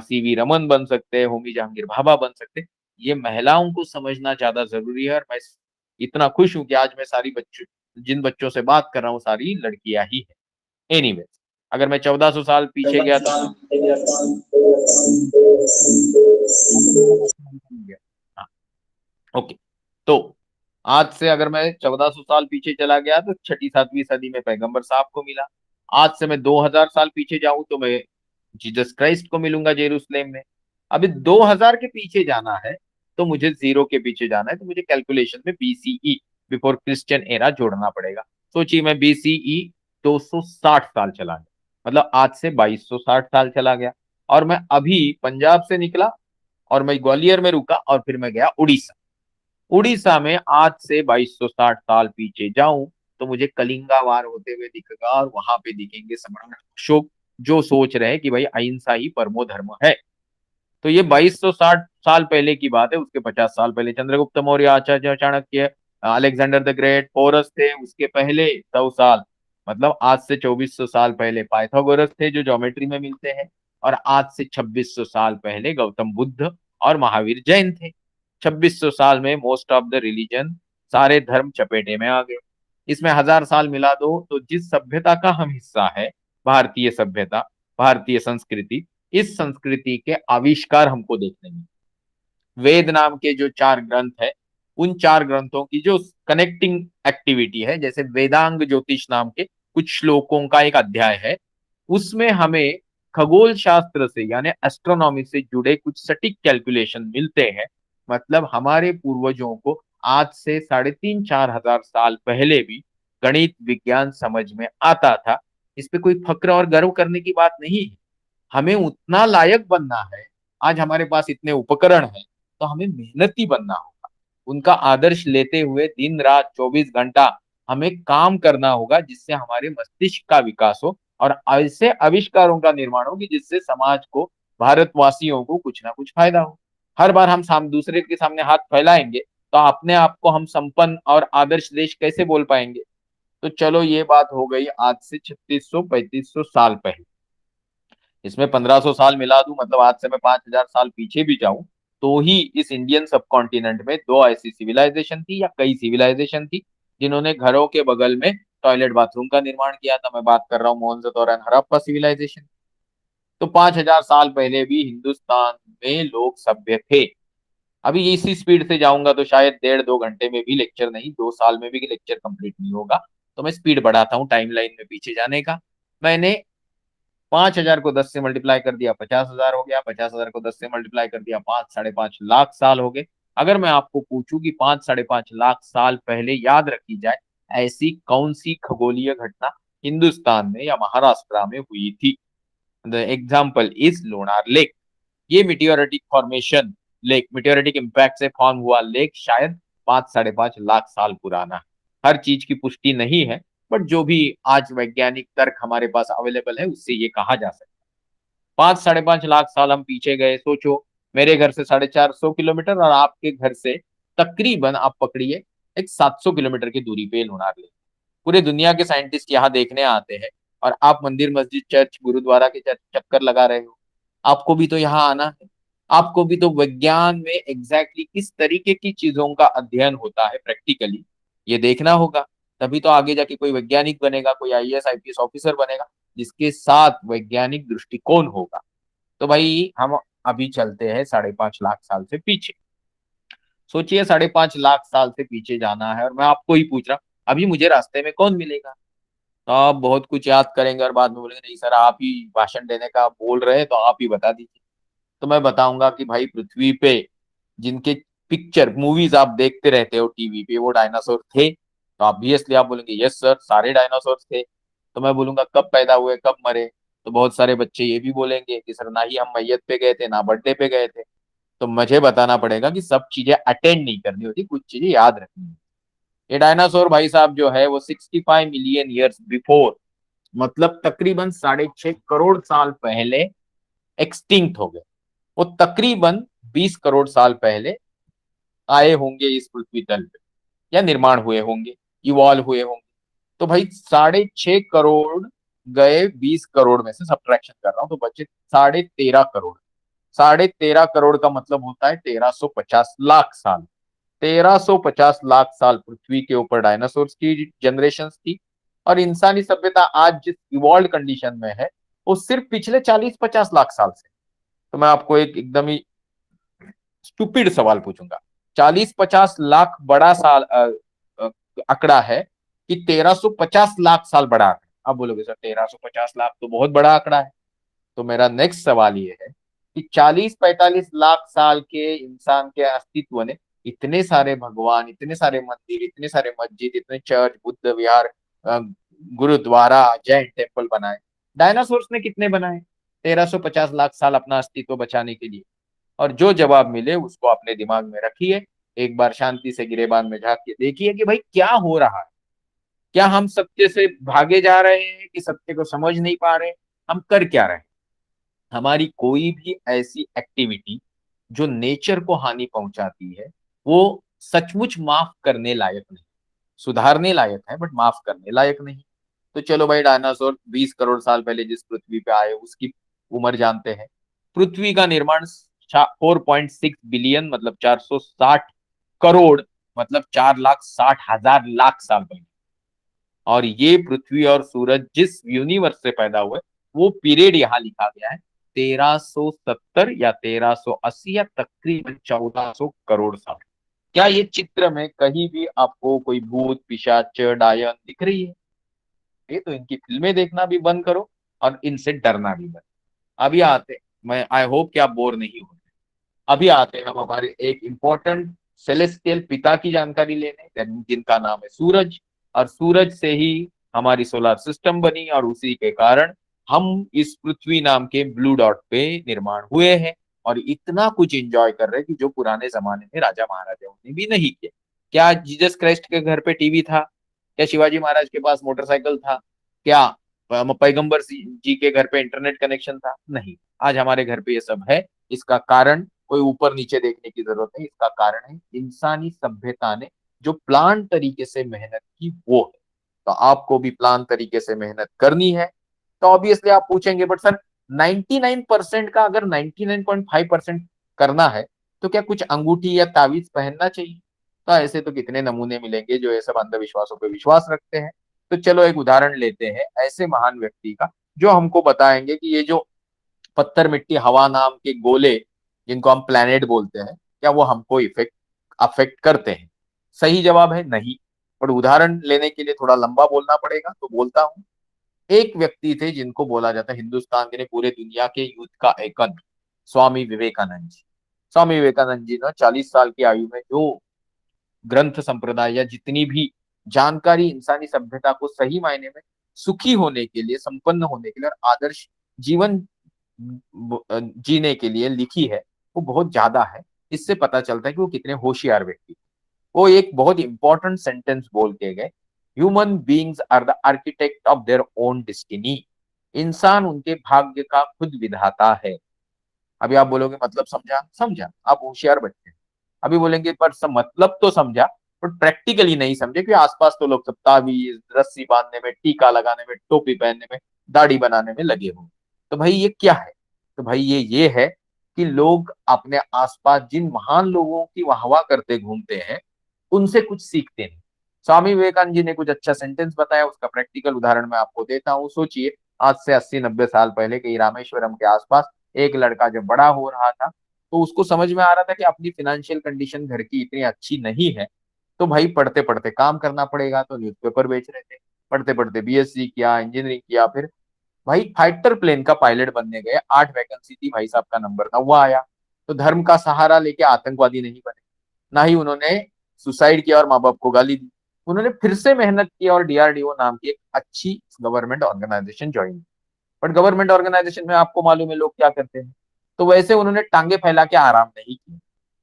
सीवी रमन बन सकते हैं, होमी जहांगीर भाभा बन सकते हैं। ये महिलाओं को समझना ज्यादा जरूरी है। और मैं इतना खुश हूं कि आज मैं सारी बच्चों, जिन बच्चों से बात कर रहा हूँ सारी लड़कियां ही है। एनीवेज, अगर मैं 1400 साल पीछे गया तो हाँ, ओके। तो आज से अगर मैं 1400 साल पीछे चला गया तो छठी सातवीं सदी में पैगंबर साहब को मिला। आज से मैं 2000 साल पीछे जाऊं तो मैं जीसस क्राइस्ट को मिलूंगा जेरूसलेम में। अभी 2000 के पीछे जाना है तो मुझे जीरो के पीछे जाना है, तो मुझे कैलकुलेशन में बीसीई, बिफोर क्रिश्चियन एरा, जोड़ना पड़ेगा। सोचिए मैं बीसीई 260 साल चला गया, मतलब आज से 2260 साल चला गया। और मैं अभी पंजाब से निकला और मैं ग्वालियर में रुका और फिर मैं गया उड़ीसा। उड़ीसा में आज से 2260 साल पीछे जाऊं तो मुझे कलिंगा वार होते हुए दिखेगा और वहां पे दिखेंगे सम्राट अशोक, जो सोच रहे हैं कि भाई अहिंसा ही परमो धर्म है। तो ये 2260 साल पहले की बात है। उसके 50 साल पहले Chandragupta Maurya, Acharya Chanakya, Alexander the great, Porus थे। उसके पहले 100 साल, मतलब आज से 2400 साल पहले पाइथागोरस थे जो ज्योमेट्री में मिलते हैं। और आज से 2600 साल पहले गौतम बुद्ध और महावीर जैन थे। 2600 साल में मोस्ट ऑफ द रिलीजन, सारे धर्म चपेटे में आ गए। इसमें 1000 साल मिला दो तो जिस सभ्यता का हम हिस्सा है, भारतीय सभ्यता, भारतीय संस्कृति, इस संस्कृति के आविष्कार हमको देखने में, वेद नाम के जो 4 ग्रंथ है, उन 4 ग्रंथों की जो कनेक्टिंग एक्टिविटी है, जैसे वेदांग ज्योतिष नाम के कुछ श्लोकों का एक अध्याय है, उसमें हमें खगोल शास्त्र से यानी एस्ट्रोनॉमी से जुड़े कुछ सटीक कैलकुलेशन मिलते हैं। मतलब हमारे पूर्वजों को आज से 3500-4000 साल पहले भी गणित विज्ञान समझ में आता था। इस पे कोई फक्र और गर्व करने की बात नहीं है। हमें उतना लायक बनना है, आज हमारे पास इतने उपकरण हैं, तो हमें मेहनती बनना होगा। उनका आदर्श लेते हुए दिन रात 24 घंटा हमें काम करना होगा, जिससे हमारे मस्तिष्क का विकास हो और ऐसे आविष्कारों का निर्माण हो कि जिससे समाज को, भारतवासियों को कुछ ना कुछ फायदा हो। हर बार हम दूसरे के सामने हाथ फैलाएंगे तो अपने आप को हम संपन्न और आदर्श देश कैसे बोल पाएंगे। तो चलो ये बात हो गई आज से 3600-3500 साल पहले। इसमें 1500 साल मिला दूं, मतलब आज से मैं 5000 साल पीछे भी जाऊं तो ही इस इंडियन सब कॉन्टिनेंट में दो ऐसी सिविलाइजेशन थी या कई सिविलाइजेशन थी जिन्होंने घरों के बगल में टॉयलेट बाथरूम का निर्माण किया था। मैं बात कर रहा हूँ मोहनजोदड़ो एंड हड़प्पा सिविलाइजेशन। तो 5,000 साल पहले भी हिंदुस्तान में लोग सभ्य थे। अभी इसी स्पीड से जाऊंगा तो शायद 1.5-2 घंटे में भी लेक्चर नहीं, 2 साल में भी लेक्चर कंप्लीट नहीं होगा। तो मैं स्पीड बढ़ाता हूँ टाइमलाइन में पीछे जाने का। मैंने 5,000 को 10 से मल्टीप्लाई कर दिया 50,000 हो गया, 50,000 को 10 से मल्टीप्लाई कर दिया 5-5.5 लाख साल हो गए। अगर मैं आपको पूछूं कि 5-5.5 लाख साल पहले याद रखी जाए ऐसी कौन सी खगोलीय घटना हिंदुस्तान में या महाराष्ट्र में हुई थी, the example is Lonar lake. ये मिटियोरेटिक फॉर्मेशन लेक, मिटियोरेटिक इम्पैक्ट से फॉर्म हुआ लेक शायद 5-5.5 लाख साल पुराना है। हर चीज की पुष्टि नहीं है, बट जो भी आज वैज्ञानिक तर्क हमारे पास अवेलेबल है उससे ये कहा जा सकता है। 5-5.5 लाख साल हम पीछे गए। सोचो, मेरे घर से 450 किलोमीटर और आपके घर से तकरीबन आप पकड़िए एक 700 किलोमीटर की दूरी पे लोनार लेक। पूरे दुनिया के साइंटिस्ट यहाँ देखने आते हैं और आप मंदिर, मस्जिद, चर्च, गुरुद्वारा के चक्कर लगा रहे हो। आपको भी तो यहाँ आना है। आपको भी तो विज्ञान में एग्जैक्टली किस तरीके की चीजों का अध्ययन होता है प्रैक्टिकली ये देखना होगा। तभी तो आगे जाके कोई वैज्ञानिक बनेगा, कोई आईएएस आईपीएस ऑफिसर बनेगा जिसके साथ वैज्ञानिक दृष्टिकोण होगा। तो भाई हम अभी चलते हैं 5.5 लाख साल से पीछे। सोचिए 5.5 लाख साल से पीछे जाना है और मैं आपको ही पूछ रहा अभी मुझे रास्ते में कौन मिलेगा। तो आप बहुत कुछ याद करेंगे और बाद में बोलेंगे नहीं सर आप ही भाषण देने का बोल रहे हैं तो आप ही बता दीजिए। तो मैं बताऊंगा कि भाई पृथ्वी पे जिनके पिक्चर मूवीज आप देखते रहते हो टीवी पे वो डायनासोर थे। तो ऑब्वियसली आप बोलेंगे यस सर सारे डायनासोर थे। तो मैं बोलूंगा कब पैदा हुए कब मरे। तो बहुत सारे बच्चे ये भी बोलेंगे कि सर ना ही हम मैयत पे गए थे ना बर्थडे पे गए थे। तो मुझे बताना पड़ेगा कि सब चीजें अटेंड नहीं करनी होती, कुछ चीजें याद रखनी होती। ये डायनासोर भाई साहब जो है वो 65 मिलियन ईयर्स बिफोर, मतलब तकरीबन 6.5 करोड़ साल पहले एक्सटिंक्ट हो गए। वो तकरीबन 20 करोड़ साल पहले आए होंगे इस पृथ्वी तल पे या निर्माण हुए होंगे, इवॉल्व हुए होंगे। तो भाई 6.5 करोड़ गए 20 करोड़ में से सब्ट्रैक्शन कर रहा हूं तो बचे 13.5 करोड़। 13.5 करोड़ का मतलब होता है 1,350 लाख साल। 1,350 लाख साल पृथ्वी के ऊपर डायनासोर्स की जनरेशन थी। और इंसानी सभ्यता आज जिस इवॉल्व कंडीशन में है वो सिर्फ पिछले 40-50 लाख साल से। तो मैं आपको एक एकदम ही स्टूपिड सवाल पूछूंगा। 40-50 लाख बड़ा साल अ, आंकड़ा है कि 1,350 लाख साल बड़ा आंकड़ा। आप बोलोगे सर 1,350 लाख तो बहुत बड़ा आंकड़ा है। तो मेरा नेक्स्ट सवाल ये है कि 40-45 लाख साल के इंसान के अस्तित्व ने इतने सारे भगवान, इतने सारे मंदिर, इतने सारे मस्जिद, इतने चर्च, बुद्ध विहार, गुरुद्वारा, जैन टेम्पल बनाए। डायनासोर्स ने कितने बनाए 1,350 लाख साल अपना अस्तित्व बचाने के लिए? और जो जवाब मिले उसको अपने दिमाग में रखिए। एक बार शांति से गिरेबान में झांक के देखिए कि भाई क्या हो रहा है। क्या हम सत्य से भागे जा रहे हैं कि सत्य को समझ नहीं पा रहे? हम कर क्या रहे हैं? हमारी कोई भी ऐसी एक्टिविटी जो नेचर को हानि पहुंचाती है वो सचमुच माफ करने लायक नहीं। सुधारने लायक है बट माफ करने लायक नहीं। तो चलो भाई डायनासोर 20 करोड़ साल पहले जिस पृथ्वी पे आए उसकी उम्र जानते हैं। पृथ्वी का निर्माण 4.6 बिलियन मतलब 460 करोड़ मतलब 4,60,000 लाख साल पहले। और ये पृथ्वी और सूरज जिस यूनिवर्स से पैदा हुए वो पीरियड यहाँ लिखा गया है 1,370 या 1,380 या तकरीबन 1,400 करोड़ साल। क्या ये चित्र में कहीं भी आपको कोई भूत, पिशाच, डायन दिख रही है? ये तो इनकी फिल्में देखना भी बंद करो और इनसे डरना भी बंद। अभी आते, मैं आई होप कि आप बोर नहीं हो। अभी आते हैं हम हमारे एक इंपॉर्टेंट सेलेस्टियल पिता की जानकारी लेने जिनका नाम है सूरज। और सूरज से ही हमारी सोलर सिस्टम बनी और उसी के कारण हम इस पृथ्वी नाम के ब्लू डॉट पे निर्माण हुए हैं और इतना कुछ एंजॉय कर रहे हैं कि जो पुराने जमाने में राजा महाराजाओं ने भी नहीं किया। क्या जीसस क्राइस्ट के घर पे टीवी था? क्या शिवाजी महाराज के पास मोटरसाइकिल था? क्या पैगंबर जी के घर पे इंटरनेट कनेक्शन था? नहीं। आज हमारे घर पे ये सब है। इसका कारण कोई ऊपर नीचे देखने की जरूरत नहीं। इसका कारण है इंसानी सभ्यता ने जो प्लान तरीके से मेहनत की वो है। तो आपको भी प्लान तरीके से मेहनत करनी है। तो ऑब्वियसली आप पूछेंगे बट सर 99% का अगर 99.5% करना है तो क्या कुछ अंगूठी या ताबीज पहनना चाहिए? तो ऐसे तो कितने नमूने मिलेंगे जो ये सब अंधविश्वासों पे विश्वास रखते हैं। तो चलो एक उदाहरण लेते हैं ऐसे महान व्यक्ति का जो हमको बताएंगे कि ये जो पत्थर मिट्टी हवा नाम के गोले जिनको हम प्लैनेट बोलते हैं, क्या वो हमको इफेक्ट अफेक्ट करते हैं? सही जवाब है नहीं। पर उदाहरण लेने के लिए थोड़ा लंबा बोलना पड़ेगा, तो बोलता हूं। एक व्यक्ति थे जिनको बोला जाता है हिंदुस्तान के नहीं पूरे दुनिया के युद्ध का आइकन, स्वामी विवेकानंद जी। स्वामी विवेकानंद जी ने 40 साल की आयु में जो ग्रंथ संप्रदाय या जितनी भी जानकारी इंसानी सभ्यता को सही मायने में सुखी होने के लिए, संपन्न होने के लिए और आदर्श जीवन जीने के लिए लिखी है, वो बहुत ज्यादा है। इससे पता चलता है कि वो कितने होशियार व्यक्ति थे। वो एक बहुत इंपॉर्टेंट सेंटेंस बोल के गए, human beings are the architect of their own destiny. इंसान उनके भाग्य का खुद विधाता है। अभी आप बोलोगे मतलब समझा? समझा, आप होशियार बच्चे हैं। अभी बोलेंगे पर मतलब तो समझा, पर प्रैक्टिकली नहीं समझे, क्योंकि आसपास तो लोग सब ताबीज, रस्सी बांधने में, टीका लगाने में, टोपी पहनने में, दाढ़ी बनाने में लगे हुए। तो भाई ये क्या है? तो भाई ये है कि लोग अपने आसपास जिन महान लोगों की वाहवाह करते घूमते हैं, उनसे कुछ सीखते नहीं। स्वामी विवेकानंद जी ने कुछ अच्छा सेंटेंस बताया, उसका प्रैक्टिकल उदाहरण मैं आपको देता हूँ। सोचिए, आज से 80-90 साल पहले कहीं रामेश्वरम के आसपास एक लड़का जब बड़ा हो रहा था, तो उसको समझ में आ रहा था कि अपनी फाइनेंशियल कंडीशन घर की इतनी अच्छी नहीं है, तो भाई पढ़ते पढ़ते काम करना पड़ेगा। तो न्यूज़पेपर बेच रहे थे, पढ़ते पढ़ते बीएससी किया, इंजीनियरिंग किया, फिर भाई फाइटर प्लेन का पायलट बनने गए। 8 वैकेंसी थी, भाई साहब का नंबर था, वो आया। तो धर्म का सहारा लेके आतंकवादी नहीं बने, ना ही उन्होंने सुसाइड किया और माँ बाप को गाली दी। उन्होंने फिर से मेहनत की और डीआरडीओ नाम की एक अच्छी government organisation join. But government organisation में आपको मालूम है लोग क्या करते हैं। तो वैसे उन्होंने टांगे फैला के आराम नहीं किया।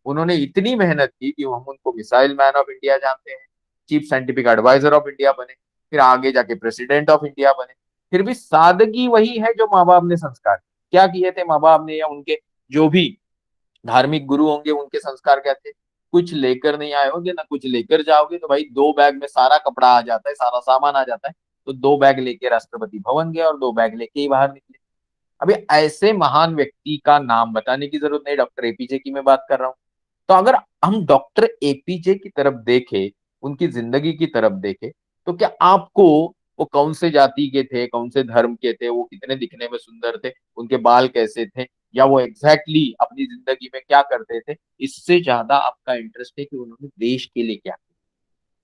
उन्होंने इतनी मेहनत की कि हम उनको मिसाइल मैन ऑफ इंडिया जानते हैं, chief scientific adviser of India बने, फिर आगे जाके प्रेसिडेंट ऑफ इंडिया बने। फिर भी सादगी वही है जो माँ बाप ने संस्कार क्या किए थे, माँ बाप ने या उनके जो भी धार्मिक गुरु होंगे उनके संस्कार क्या थे? कुछ लेकर नहीं आए होंगे ना कुछ लेकर जाओगे, तो भाई 2 बैग में सारा कपड़ा आ जाता है, सारा सामान आ जाता है। तो 2 बैग लेके राष्ट्रपति भवन गए और 2 बैग लेके ही बाहर निकले। अभी ऐसे महान व्यक्ति का नाम बताने की जरूरत नहीं, डॉक्टर एपीजे की मैं बात कर रहा हूँ। तो अगर हम डॉक्टर एपीजे की तरफ देखें, उनकी जिंदगी की तरफ देखें, तो क्या आपको वो कौन से जाति के थे, कौन से धर्म के थे, वो कितने दिखने में सुंदर थे, उनके बाल कैसे थे, या वो एग्जैक्टली अपनी जिंदगी में क्या करते थे, इससे ज्यादा आपका इंटरेस्ट है कि उन्होंने देश के लिए क्या किया?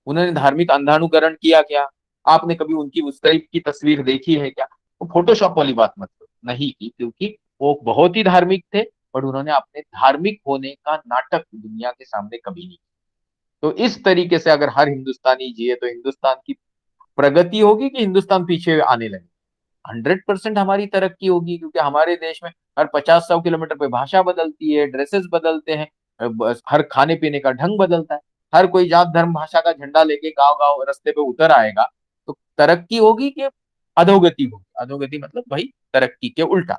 उन्होंने धार्मिक अंधानुकरण किया क्या? आपने कभी उनकी उस टाइप की तस्वीर देखी है क्या? वो फोटोशॉप वाली बात मत करो, नहीं की, क्योंकि वो बहुत ही धार्मिक थे। पर उन्होंने अपने धार्मिक होने का नाटक दुनिया के सामने कभी नहीं किया। तो इस तरीके से अगर हर हिंदुस्तानी जिए तो हिंदुस्तान की प्रगति होगी कि हिंदुस्तान पीछे आने लगे? 100% हमारी तरक्की होगी, क्योंकि हमारे देश में हर 50-100 किलोमीटर पे भाषा बदलती है, ड्रेसेस बदलते हैं, हर खाने पीने का ढंग बदलता है। हर कोई जात धर्म भाषा का झंडा लेके गांव गांव रास्ते पे उतर आएगा। तो तरक्की होगी कि अधोगति होगी? अधोगति मतलब भाई तरक्की के उल्टा।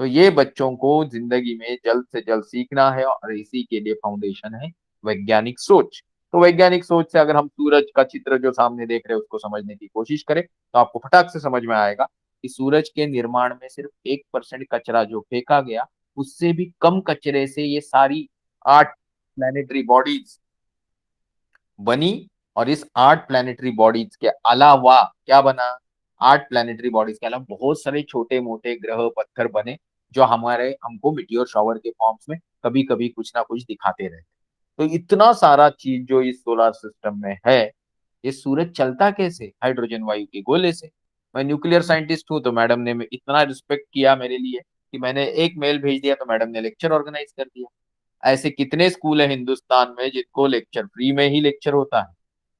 तो ये बच्चों को जिंदगी में जल्द से जल्द सीखना है, और इसी के लिए फाउंडेशन है वैज्ञानिक सोच। तो वैज्ञानिक सोच से अगर हम सूरज का चित्र जो सामने देख रहे हैं उसको समझने की कोशिश करें, तो आपको फटाक से समझ में आएगा कि सूरज के निर्माण में सिर्फ 1% कचरा जो फेंका गया, उससे भी कम कचरे से ये सारी 8 प्लैनेटरी बॉडीज बनी। और इस 8 प्लैनेटरी बॉडीज के अलावा क्या बना? 8 प्लैनेटरी बॉडीज के अलावा बहुत सारे छोटे मोटे ग्रह पत्थर बने, जो हमारे हमको मिटियोर शॉवर के फॉर्म्स में कभी कभी कुछ ना कुछ दिखाते रहते। तो इतना सारा चीज जो इस सोलर सिस्टम में है, ये सूरज चलता कैसे? हाइड्रोजन वायु के गोले से। मैं न्यूक्लियर साइंटिस्ट हूँ, तो मैडम ने इतना रिस्पेक्ट किया मेरे लिए कि मैंने एक मेल भेज दिया तो मैडम ने लेक्चर ऑर्गेनाइज कर दिया। ऐसे कितने स्कूल है हिंदुस्तान में जिनको लेक्चर फ्री में ही लेक्चर होता है,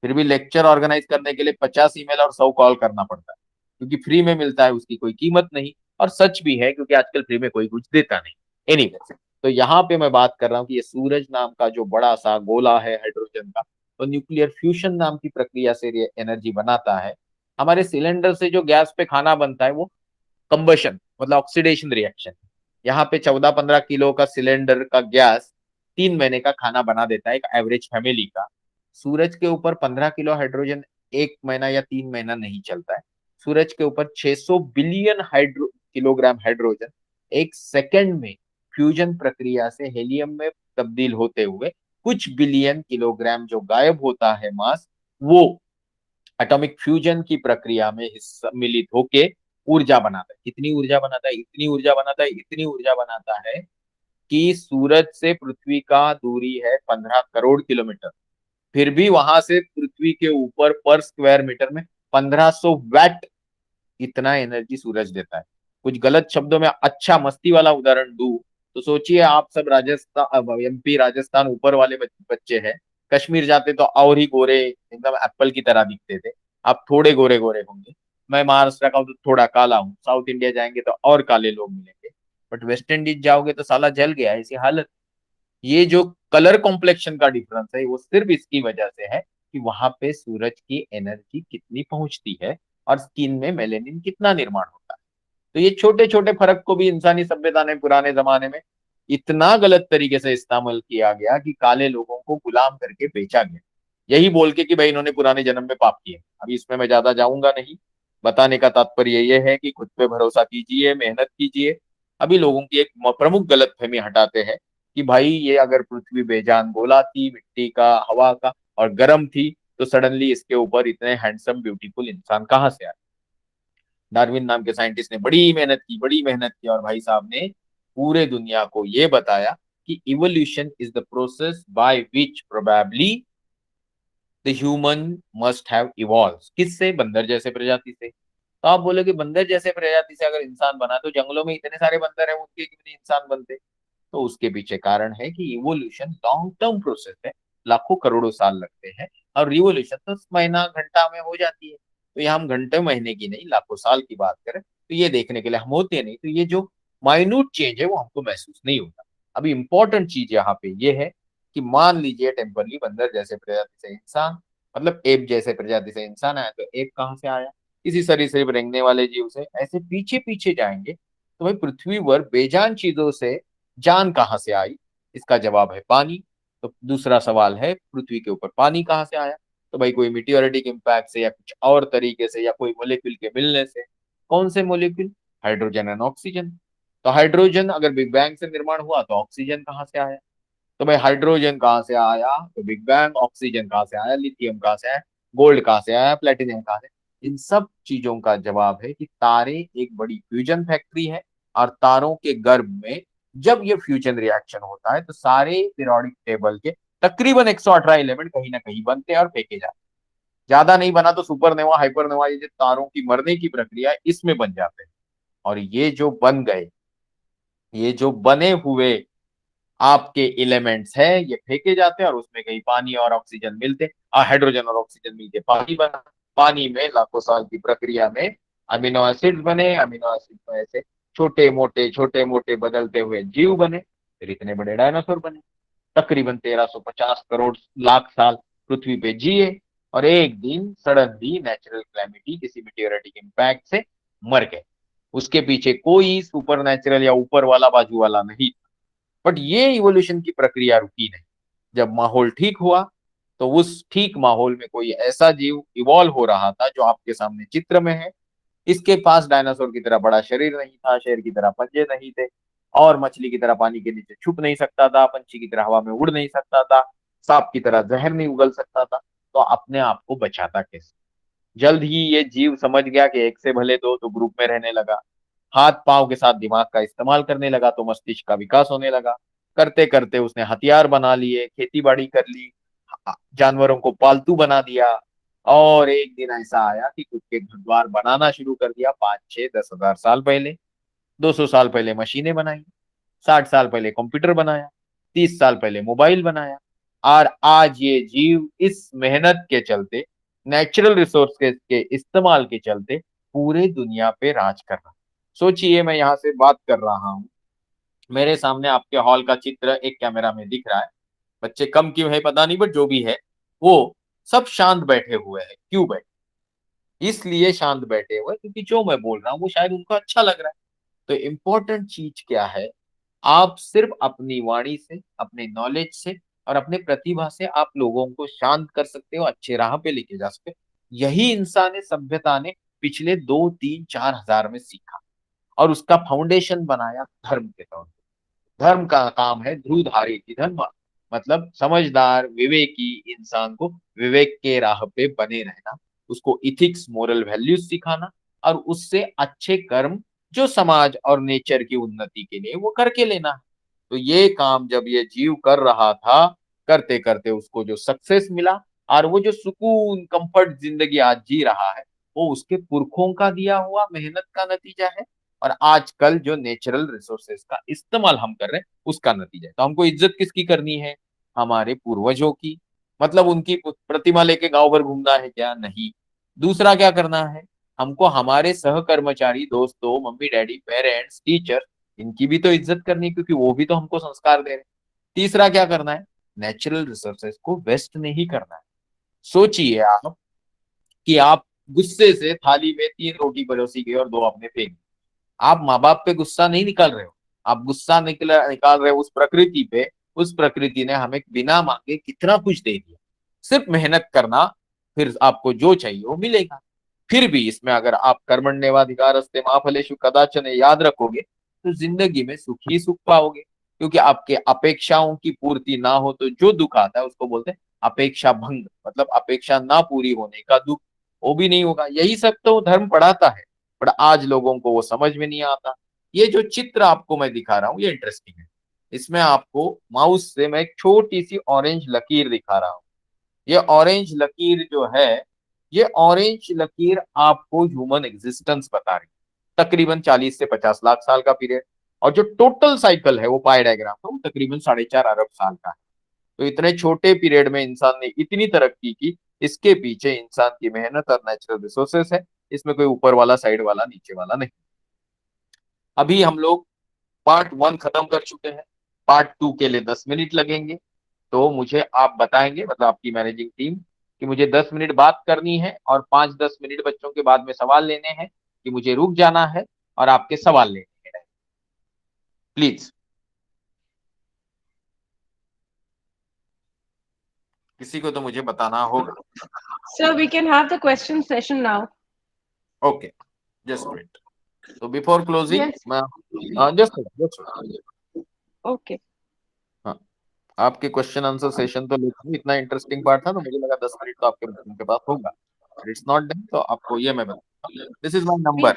फिर भी लेक्चर ऑर्गेनाइज करने के लिए 50 ईमेल और 100 कॉल करना पड़ता है, क्योंकि फ्री में मिलता है उसकी कोई कीमत नहीं। और सच भी है, क्योंकि आजकल फ्री में कोई कुछ देता नहीं। एनीवे, तो यहाँ पे मैं बात कर रहा हूँ कि ये सूरज नाम का जो बड़ा सा गोला है हाइड्रोजन का, तो न्यूक्लियर फ्यूशन नाम की प्रक्रिया से ये एनर्जी बनाता है। हमारे सिलेंडर से जो गैस पे खाना बनता है वो कंबशन मतलब ऑक्सीडेशन रिएक्शन। यहाँ पे 14-15 किलो का सिलेंडर का गैस 3 महीने का खाना बना देता है एक एवरेज फैमिली का। सूरज के ऊपर 15 किलो हाइड्रोजन 1 महीना या 3 महीना नहीं चलता है। सूरज के ऊपर 600 बिलियन किलोग्राम हाइड्रोजन 1 सेकेंड में फ्यूजन प्रक्रिया से हेलियम में तब्दील होते हुए कुछ बिलियन किलोग्राम जो गायब होता है मास, वो एटॉमिक फ्यूजन की प्रक्रिया में सम्मिलित होके ऊर्जा बनाता है। कितनी ऊर्जा बनाता है? इतनी ऊर्जा बनाता है, इतनी ऊर्जा बनाता है कि सूरज से पृथ्वी का दूरी है 15 करोड़ किलोमीटर, फिर भी वहां से पृथ्वी के ऊपर पर स्क्वायर मीटर में 1500 वैट इतना एनर्जी सूरज देता है। कुछ गलत शब्दों में अच्छा मस्ती वाला उदाहरण दूं तो सोचिए, आप सब राजस्थान, एमपी राजस्थान ऊपर वाले बच्चे हैं, कश्मीर जाते तो और ही गोरे एकदम एप्पल की तरह दिखते थे, आप थोड़े गोरे गोरे होंगे। मैं महाराष्ट्र का हूं तो थोड़ा काला हूँ, साउथ इंडिया जाएंगे तो और काले लोग मिलेंगे, बट वेस्ट इंडीज जाओगे तो साला जल गया, ऐसी हालत। ये जो कलर कॉम्प्लेक्शन का डिफरेंस है वो सिर्फ इसकी वजह से है कि वहां पे सूरज की एनर्जी कितनी पहुंचती है और स्किन में मेलेनिन कितना निर्माण होता है। तो ये छोटे छोटे फर्क को भी इंसानी सभ्यता ने पुराने जमाने में इतना गलत तरीके से इस्तेमाल किया गया कि काले लोगों को गुलाम करके बेचा गया, यही बोल के कि भाई इन्होंने पुराने जन्म में पाप किए। अभी इसमें मैं ज्यादा जाऊंगा नहीं, बताने का तात्पर्य ये है कि खुद पे भरोसा कीजिए, मेहनत कीजिए। अभी लोगों की एक प्रमुख गलतफहमी हटाते हैं कि भाई ये अगर पृथ्वी बेजान गोला थी, मिट्टी का, हवा का और गर्म थी, तो सडनली इसके ऊपर इतने हैंडसम ब्यूटीफुल इंसान कहाँ से आए। डार्विन नाम के साइंटिस्ट ने बड़ी मेहनत की और भाई साहब ने पूरे दुनिया को ये बताया कि evolution is the process by which probably the human must have evolve. किससे? बंदर जैसे प्रजाति से। तो आप बोले कि बंदर जैसे प्रजाति से अगर इंसान बना तो जंगलों में इतने सारे बंदर हैं, उनके क्यों नहीं इंसान बनते? तो उसके पीछे कारण है कि इवोल्यूशन लॉन्ग टर्म प्रोसेस है, लाखों करोड़ों साल लगते हैं, और रिवोल्यूशन तो महीना घंटा में हो जाती है। तो ये हम घंटे महीने की नहीं, लाखों साल की बात करें तो ये देखने के लिए हम होते नहीं, तो ये जो माइन्यूट चेंज है वो हमको महसूस नहीं होता। अभी इंपॉर्टेंट चीज यहाँ पे ये है कि मान लीजिए टेम्परली बंदर जैसे प्रजाति से इंसान, मतलब एप जैसे प्रजाति से इंसान आया, तो एप कहाँ से आया? किसी सरीसृप रेंगने वाले जीव से। ऐसे पीछे पीछे जाएंगे तो भाई पृथ्वी पर बेजान चीजों से जान कहाँ से आई? इसका जवाब है पानी। तो दूसरा सवाल है पृथ्वी के ऊपर पानी कहाँ से आया? तो भाई कोई मीटियोरिटिक इम्पैक्ट से या कुछ और तरीके से या कोई मोलिक्यूल के मिलने से। कौन से मोलिक्यूल? Hydrogen and oxygen. तो हाइड्रोजन अगर बिग बैंग से निर्माण हुआ तो ऑक्सीजन कहाँ से आया? तो भाई हाइड्रोजन कहाँ से आया तो बिग बैंग, ऑक्सीजन कहाँ से आया, लिथियम कहाँ से आया, गोल्ड कहाँ से आया, प्लेटिनियम कहाँ से? इन सब चीजों का जवाब है कि तारे एक बड़ी फ्यूजन फैक्ट्री है, और तारों के गर्भ में जब ये फ्यूजन रिएक्शन होता है तो सारे पीरियोडिक टेबल के तकरीबन 118 एलिमेंट कहीं ना कहीं बनते हैं और फेंके जाते हैं। ज्यादा नहीं बना तो सुपरनोवा, हाइपरनोवा, ये जो तारों की मरने की प्रक्रिया है इसमें बन जाते हैं। और ये जो बन गए, ये जो बने हुए आपके एलिमेंट्स है, ये फेंके जाते हैं और उसमें कहीं पानी और ऑक्सीजन मिलते, और हाइड्रोजन और ऑक्सीजन मिलके पानी बना। पानी में लाखों साल की प्रक्रिया में अमीनो एसिड बने, अमीनो एसिड में ऐसे छोटे मोटे बदलते हुए जीव बने, फिर इतने बड़े डायनासोर बने। तकरीबन 1350 करोड़ लाख साल पृथ्वी पे जिए, और एक दिन सडनली नेचुरल कैलेमिटी, किसी मीटियोरिटिक इम्पैक्ट से मर गए। उसके पीछे कोई सुपर नेचुरल या ऊपर वाला बाजू वाला नहीं। बट ये इवोल्यूशन की प्रक्रिया रुकी नहीं। जब माहौल ठीक हुआ तो उस ठीक माहौल में कोई ऐसा जीव इवॉल्व हो रहा था जो आपके सामने चित्र में है। इसके पास डायनासोर की तरह बड़ा शरीर नहीं था, शेर की तरह पंजे नहीं थे, और मछली की तरह पानी के नीचे छुप नहीं सकता था, पंछी की तरह हवा में उड़ नहीं सकता था, सांप की तरह जहर नहीं उगल सकता था। तो अपने आप को बचाता कैसे? जल्द ही ये जीव समझ गया कि एक से भले दो, तो ग्रुप में रहने लगा। हाथ पांव के साथ दिमाग का इस्तेमाल करने लगा तो मस्तिष्क का विकास होने लगा। करते करते उसने हथियार बना लिए, खेती बाड़ी कर ली, जानवरों को पालतू बना दिया, और एक दिन ऐसा आया कि खुद के घर द्वार बनाना शुरू कर दिया। 5, 6, 10 हजार साल पहले, 200 साल पहले मशीनें बनाई, 60 साल पहले कंप्यूटर बनाया, 30 साल पहले मोबाइल बनाया, और आज ये जीव इस मेहनत के चलते, नेचुरल रिसोर्स के इस्तेमाल के चलते पूरे दुनिया पे राज कर रहा है। सोचिए, मैं यहाँ से बात कर रहा हूँ, मेरे सामने आपके हॉल का चित्र एक कैमरा में दिख रहा है। बच्चे कम क्यों है पता नहीं, बट जो भी है वो सब शांत बैठे हुए हैं। क्यों बैठे? इसलिए शांत बैठे हुए क्योंकि जो मैं बोल रहा हूँ वो शायद उनको अच्छा लग रहा है। तो इम्पोर्टेंट चीज क्या है? आप सिर्फ अपनी वाणी से, अपने नॉलेज से और अपने प्रतिभा से आप लोगों को शांत कर सकते हो, अच्छे राह पे लेके जा सकते हो। यही इंसानी सभ्यता ने पिछले 2, 3, 4 हजार में सीखा और उसका फाउंडेशन बनाया धर्म के तौर पे। धर्म का काम है ध्रुवधारी की धर्म, मतलब समझदार विवेकी इंसान को विवेक के राह पे बने रहना, उसको इथिक्स मोरल वैल्यूज सिखाना, और उससे अच्छे कर्म जो समाज और नेचर की उन्नति के लिए वो करके लेना है। तो ये काम जब ये जीव कर रहा था, करते करते उसको जो सक्सेस मिला, और वो जो सुकून कंफर्ट जिंदगी आज जी रहा है, वो उसके पुरखों का दिया हुआ मेहनत का नतीजा है। और आजकल जो नेचुरल रिसोर्सेज का इस्तेमाल हम कर रहे हैं उसका नतीजा है। तो हमको इज्जत किसकी करनी है? हमारे पूर्वजों की। मतलब उनकी प्रतिमा लेके गांव भर घूमना है क्या? नहीं। दूसरा क्या करना है? हमको हमारे सहकर्मचारी, दोस्तों, मम्मी डैडी, पेरेंट्स, टीचर, इनकी भी तो इज्जत करनी है, क्योंकि वो भी तो हमको संस्कार दे रहे हैं। तीसरा क्या करना है? नेचुरल रिसोर्सेज को वेस्ट नहीं करना है। सोचिए आप कि आप गुस्से से थाली में 3 रोटी परोसी गई और 2 आपने फेंक दी। आप माँ बाप पे गुस्सा नहीं निकाल रहे हो, आप गुस्सा निकाल रहे हो उस प्रकृति पे। उस प्रकृति ने हमें बिना मांगे कितना कुछ दे दिया। सिर्फ मेहनत करना, फिर आपको जो चाहिए वो मिलेगा। फिर भी इसमें अगर आप कर्मण्येवाधिकारस्ते मा फलेषु कदाचन याद रखोगे, तो जिंदगी में सुख ही सुख पाओगे। क्योंकि आपके अपेक्षाओं की पूर्ति ना हो तो जो दुख आता है उसको बोलते हैं अपेक्षा भंग, मतलब अपेक्षा ना पूरी होने का दुख। वो भी नहीं होगा। यही सब तो धर्म पढ़ाता है, पर आज लोगों को वो समझ में नहीं आता। ये जो चित्र आपको मैं दिखा रहा हूँ ये इंटरेस्टिंग है। इसमें आपको माउस से मैं एक छोटी सी ऑरेंज लकीर दिखा रहा हूँ। ये ऑरेंज लकीर जो है, ये ऑरेंज लकीर आपको ह्यूमन एग्जिस्टेंस बता रही है। तकरीबन 40 से 50 लाख साल का पीरियड। और जो टोटल साइकिल है वो पाई डायग्राम है, वो तकरीबन 4.5 अरब साल का है। तो इतने छोटे पीरियड में इंसान ने इतनी तरक्की की, इसके पीछे इंसान की मेहनत और नेचुरल रिसोर्सेस है। इसमें कोई ऊपर वाला, साइड वाला, नीचे वाला नहीं। अभी हम लोग पार्ट 1 खत्म कर चुके हैं। पार्ट 2 के लिए 10 मिनट लगेंगे। तो मुझे आप बताएंगे, मतलब आपकी मैनेजिंग टीम, कि मुझे 10 मिनट बात करनी है और 5-10 मिनट बच्चों के बाद में सवाल लेने हैं, कि मुझे रुक जाना है और आपके सवाल लेने हैं। प्लीज। किसी को तो मुझे बताना होगा। Sir, we can have the question session now. Okay, just wait. तो बिफोर क्लोजिंग Yes. मैं जस्ट Okay. हाँ, आपके क्वेश्चन आंसर सेशन तो लेता हूँ। इतना इंटरेस्टिंग पार्ट था तो मुझे लगा 10 मिनट तो आपके बच्चों के पास होगा। इट्स नॉट डन, तो आपको ये मैं बताता हूँ। This is my number.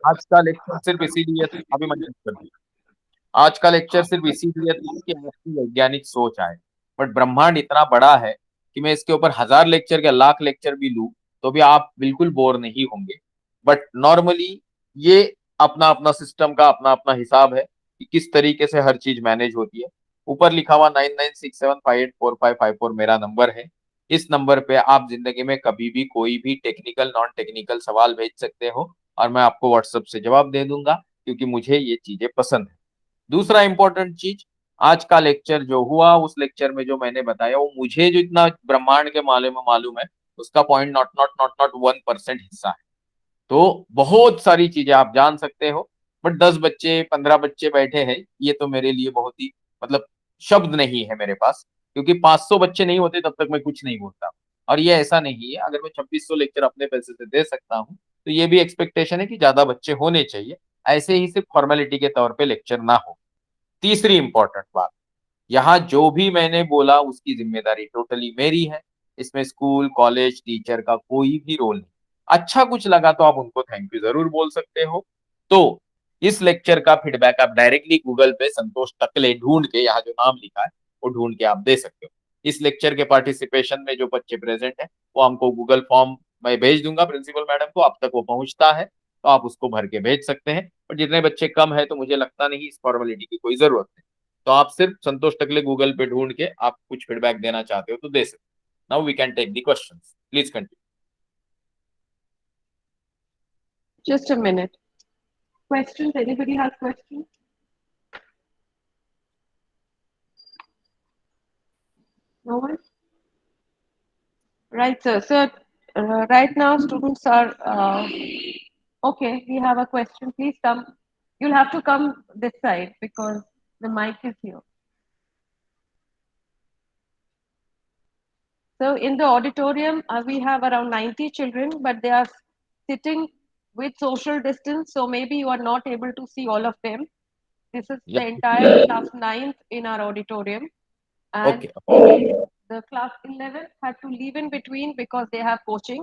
आज का लेक्चर सिर्फ इसीलिए था, अभी मैं check कर दूँ। आज का लेक्चर सिर्फ इसीलिए था कि आपकी वैज्ञानिक सोच आए। बट ब्रह्मांड इतना बड़ा है कि मैं इसके ऊपर 1000 लेक्चर या लाख लेक्चर भी लूं तो भी आप बिल्कुल बोर नहीं होंगे। बट नॉर्मली ये अपना अपना सिस्टम का अपना अपना हिसाब है कि किस तरीके से हर चीज मैनेज होती है। ऊपर लिखा हुआ 9967584554 मेरा नंबर है। इस नंबर पे आप जिंदगी में कभी भी कोई भी टेक्निकल नॉन टेक्निकल सवाल भेज सकते हो, और मैं आपको व्हाट्सएप से जवाब दे दूंगा, क्योंकि मुझे ये चीजें पसंद है। दूसरा इंपॉर्टेंट चीज, आज का लेक्चर जो हुआ उस लेक्चर में जो मैंने बताया वो मुझे जो इतना ब्रह्मांड के माले में मालूम है उसका point not not not not 1% हिस्सा है। तो बहुत सारी चीजें आप जान सकते हो, बट 10 बच्चे 15 बच्चे बैठे हैं, ये तो मेरे लिए बहुत ही, मतलब शब्द नहीं है मेरे पास। क्योंकि 500 बच्चे नहीं होते तब तक मैं कुछ नहीं बोलता। और ये ऐसा नहीं है, अगर मैं 2600 लेक्चर अपने पैसे से दे सकता हूँ तो ये भी एक्सपेक्टेशन है कि ज्यादा बच्चे होने चाहिए। ऐसे ही सिर्फ फॉर्मेलिटी के तौर पे लेक्चर ना हो। तीसरी इंपॉर्टेंट बात, यहाँ जो भी मैंने बोला उसकी जिम्मेदारी टोटली मेरी है। इसमें स्कूल कॉलेज टीचर का कोई भी रोल नहीं। अच्छा कुछ लगा तो आप उनको थैंक यू जरूर बोल सकते हो। तो इस लेक्चर का फीडबैक आप डायरेक्टली गूगल पे संतोष टकले ढूंढ के, यहाँ जो नाम लिखा है वो ढूंढ के आप दे सकते हो। इस लेक्चर के पार्टिसिपेशन में जो बच्चे प्रेजेंट है वो हमको गूगल फॉर्म मैं भेज दूंगा प्रिंसिपल मैडम को, अब तक वो पहुंचता है तो आप उसको भर के भेज सकते हैं। पर जितने बच्चे कम है तो मुझे लगता नहीं इस फॉर्मेलिटी की कोई जरूरत है। तो आप सिर्फ संतोष टकले गूगल पे ढूंढ के आप कुछ फीडबैक देना चाहते हो तो दे सकते हो। Now we can take the questions, please continue. Just a minute. Questions? Anybody has questions? No one? Right, sir. Sir, right now students are, okay, we have a question. Please come. You'll have to come this side because the mic is here. So in the auditorium, we have around 90 children, but they are sitting with social distance. So maybe you are not able to see all of them. This is Yeah. the entire class 9th in our auditorium. And Okay. the class 11th had to leave in between because they have coaching.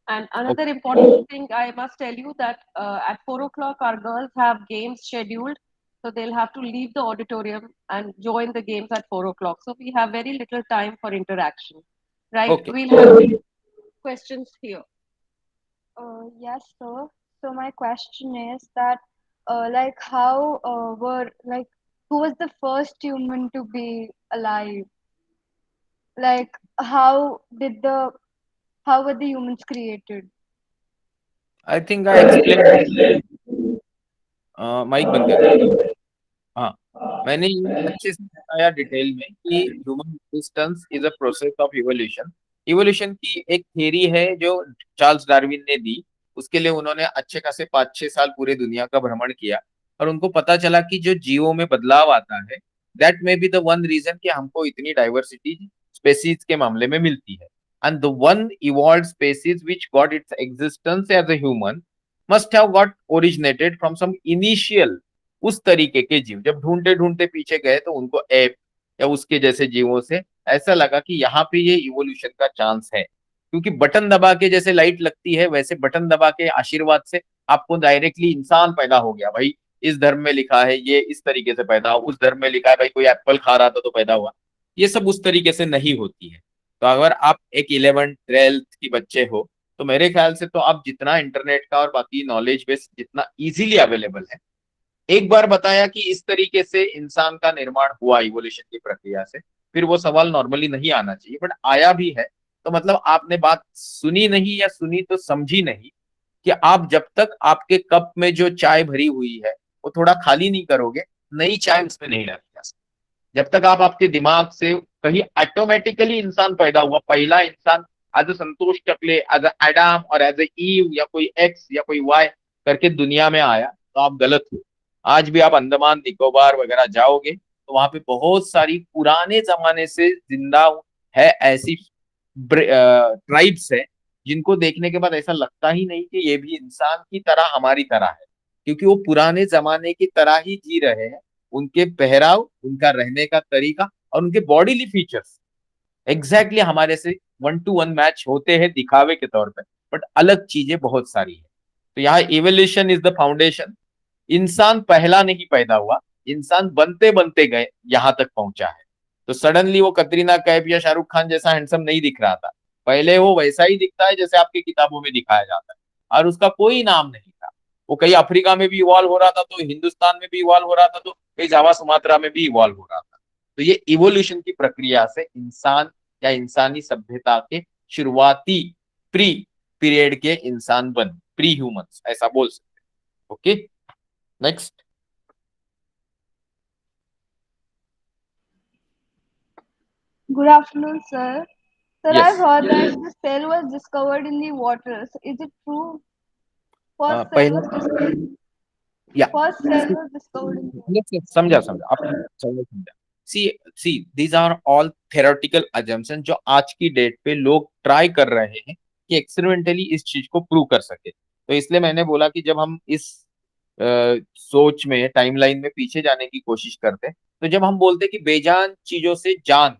And another Okay. important thing I must tell you that at 4 o'clock our girls have games scheduled. So they'll have to leave the auditorium and join the games at 4 o'clock. So we have very little time for interaction. Right? Okay. We'll have questions here. Yes, sir. So my question is that, like, how were like who was the first human to be alive? Like, how were the humans created? I think I explained that. Mic बंद कर दीजिए। हाँ, मैंने ये अच्छे से बताया detail में कि human existence is a process of evolution. Evolution की एक थियरी है जो चार्ल्स डार्विन ने दी। उसके लिए उन्होंने अच्छे खासे 5-6 साल पूरे दुनिया का भ्रमण किया और उनको पता चला कि जो जीवों में बदलाव आता है, that may be the one reason कि हमको इतनी डाइवर्सिटी स्पेसीज के मामले में मिलती है। And the one evolved species which got its existence as a human must have got originated from some initial उस तरीके के जीव। जब ढूंढते ढूंढते पीछे गए तो उनको एप या उसके जैसे जीवों से ऐसा लगा कि यहाँ पे ये इवोल्यूशन का चांस है, क्योंकि बटन दबा के जैसे लाइट लगती है वैसे बटन दबा के आशीर्वाद से आपको डायरेक्टली इंसान पैदा हो गया। भाई इस धर्म में लिखा है ये इस तरीके से पैदा हो, उस धर्म में लिखा है भाई कोई एप्पल खा रहा था तो पैदा हुआ। ये सब उस तरीके से नहीं होती है। तो अगर आप एक 11th 12th की बच्चे हो तो मेरे ख्याल से तो आप जितना इंटरनेट का और बाकी नॉलेज बेस जितना इजीली अवेलेबल है, एक बार बताया कि इस तरीके से इंसान का निर्माण हुआ इवोल्यूशन की प्रक्रिया से, फिर वो सवाल नॉर्मली नहीं आना चाहिए, बट आया भी है। तो मतलब आपने बात सुनी नहीं या सुनी तो समझी नहीं कि आप जब तक आपके कप में जो चाय भरी हुई है वो थोड़ा खाली नहीं करोगे, नई चाय उसमें नहीं डाली जा सकती। जब तक आप आपके दिमाग से कहीं ऑटोमेटिकली इंसान पैदा हुआ, पहला इंसान as a Santosh Takle, as a Adam और एज अ ईव या कोई एक्स या कोई वाई करके दुनिया में आया, तो आप गलत हो। आज भी आप अंडमान निकोबार वगैरह जाओगे तो वहां पे बहुत सारी पुराने जमाने से जिंदा है ऐसी ट्राइब्स है जिनको देखने के बाद ऐसा लगता ही नहीं कि ये भी इंसान की तरह हमारी तरह है, क्योंकि वो पुराने जमाने की तरह ही जी रहे हैं। उनके पहराव, उनका रहने का तरीका और उनके बॉडीली फीचर्स एग्जैक्टली हमारे से 1 to 1 मैच होते हैं दिखावे के तौर पे, बट अलग चीजें बहुत सारी है। तो यहाँ इवोल्यूशन इज द फाउंडेशन। इंसान पहला नहीं पैदा हुआ, इंसान बनते बनते गए यहां तक पहुंचा है। तो सडनली वो कतरीना कैफ या शाहरुख खान जैसा हैंडसम नहीं दिख रहा था, पहले वो वैसा ही दिखता है जैसे आपकी किताबों में दिखाया जाता है, और उसका कोई नाम नहीं था। वो कहीं अफ्रीका में भी इवॉल्व हो रहा था तो हिंदुस्तान में भी इवॉल्व हो रहा था, तो कहीं जावा सुमात्रा में भी इवॉल्व हो रहा था। तो ये इवोल्यूशन की प्रक्रिया से इंसान या इंसानी सभ्यता के शुरुआती प्री पीरियड के इंसान बन, प्री ह्यूमंस ऐसा बोल सकते हैं। Okay, next. Good afternoon, sir. Sir, I've yes. heard that the cell was discovered in the water. So is it true? First cell पहले was discovered. या First cell was discovered in water. समझा समझा आपने समझा समझा। See see these are all theoretical assumption जो आज की डेट पे लोग ट्राई कर रहे हैं कि एक्सपेरिमेंटली इस चीज को प्रूव कर सके। तो इसलिए मैंने बोला कि जब हम इस सोच में टाइमलाइन में पीछे जाने की कोशिश करते हैं, तो जब हम बोलते हैं कि बेजान चीजों से जान,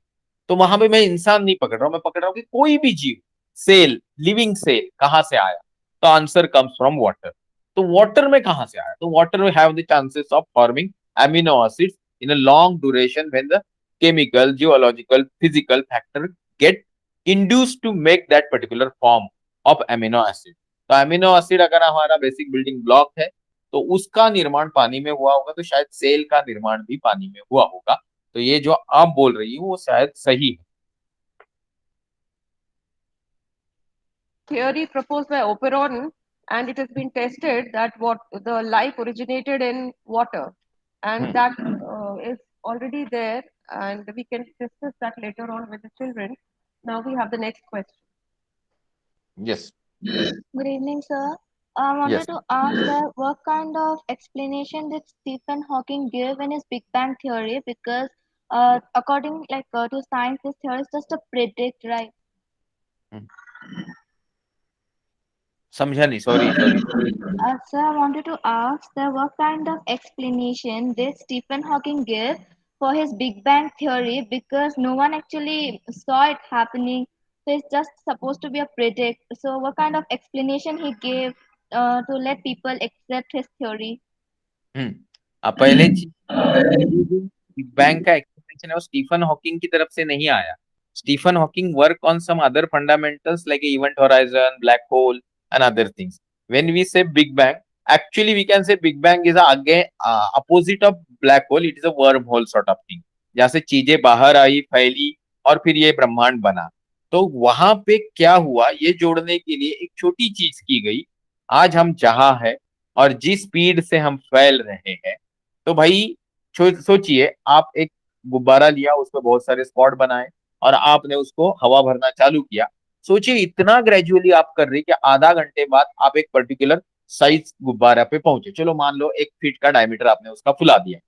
तो वहां पे मैं इंसान नहीं पकड़ रहा हूं, मैं पकड़ रहा हूँ कि कोई भी जीव, सेल, लिविंग सेल कहाँ से आया। तो आंसर कम्स फ्रॉम वाटर। तो वाटर में कहां से आया, तो वाटर में have the chances of forming amino acids in a long duration when the chemical, geological, physical factor get induced to make that particular form of amino acid. तो amino acid अगर हमारा basic building block है तो उसका निर्माण पानी में हुआ होगा, तो शायद सेल का निर्माण भी पानी में हुआ होगा। तो ये जो आप बोल रही हो वो शायद सही है। Theory proposed by Operon, and it has been tested that what the life originated in water, and that is already there, and we can discuss that later on with the children. Now we have the next question. Yes. Good evening, sir. I wanted yes. to ask that what kind of explanation did Stephen Hawking give in his Big Bang theory? Because according to science, this theory is just a predict, right? समझा नहीं, sorry sorry. Sir, I wanted to ask that what kind of explanation did Stephen Hawking give for his Big Bang theory, because no one actually saw it happening. So it's just supposed to be a predict. So what kind of explanation he gave to let people accept his theory? पहले चीज, ये जो big bang का explanation है वो Stephen Hawking की तरफ से नहीं आया। Stephen Hawking work on some other fundamentals like event horizon, black hole and other things. When we say big bang, actually we can say big bang is again opposite of black hole, it is a wormhole sort of thing, जहाँ से चीजें बाहर आई, फैली और फिर ये ब्रह्मांड बना। तो वहां पे क्या हुआ ये जोड़ने के लिए एक छोटी चीज की गई। आज हम जहां है और जिस स्पीड से हम फैल रहे हैं, तो भाई सोचिए, आप एक गुब्बारा लिया, उसमें बहुत सारे स्पॉट बनाए और आपने उसको हवा भरना चालू किया। सोचिए इतना ग्रेजुअली आप कर रहे कि आधा घंटे बाद आप एक पर्टिकुलर साइज गुब्बारा पे पहुंचे। चलो मान लो 1 फीट का डायमीटर आपने उसका फुला दिया।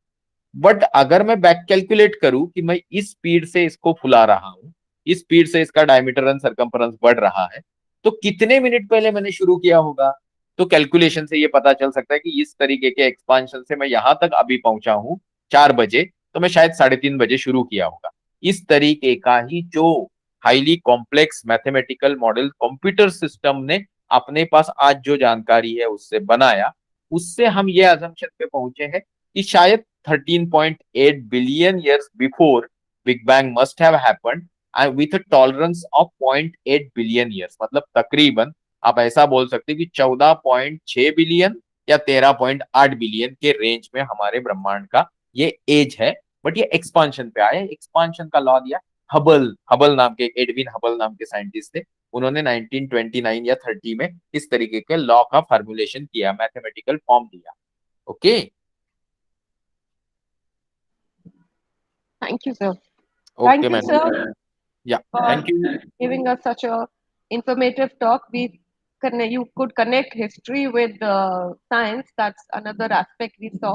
बट अगर मैं बैक कैलकुलेट करूं कि मैं इस स्पीड से इसको फुला रहा हूं, इस स्पीड से इसका डायमीटर एंड सरकमफेरेंस बढ़ रहा है, तो कितने मिनट पहले मैंने शुरू किया होगा? तो कैलकुलेशन से ये पता चल सकता है कि इस तरीके के एक्सपांशन से मैं यहां तक अभी पहुंचा हूं 4 बजे, तो मैं शायद 3:30 बजे शुरू किया होगा। इस तरीके का ही जो highly complex mathematical model computer system ने अपने पास आज जो जानकारी है उससे बनाया, उससे हम ये अजम्पशन पे पहुंचे हैं कि शायद 13.8 billion years before Big Bang must have happened, and with a tolerance of 0.8 billion years, मतलब तकरीबन आप ऐसा बोल सकते हैं कि 14.6 बिलियन या 13.8 बिलियन के रेंज में हमारे ब्रह्मांड का ये एज है। बट ये एक्सपांशन पे आया, एक्सपांशन का लॉ दिया हबल, हबल नाम के, एडविन हबल नाम के साइंटिस्ट थे। उन्होंने 1929 या 30 में इस तरीके के लॉ का फॉर्मुलेशन किया, मैथमेटिकल फॉर्म दिया। Okay, Thank you, sir. Okay Thank you, ma'am, sir, या for thank you. giving us such a informative talk. You could connect history with science. That's another aspect we saw.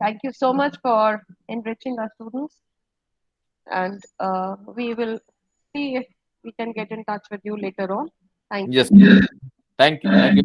Thank you so much for enriching our students, and we will see if we can get in touch with you later on. Thank you. Yes, thank you, thank you.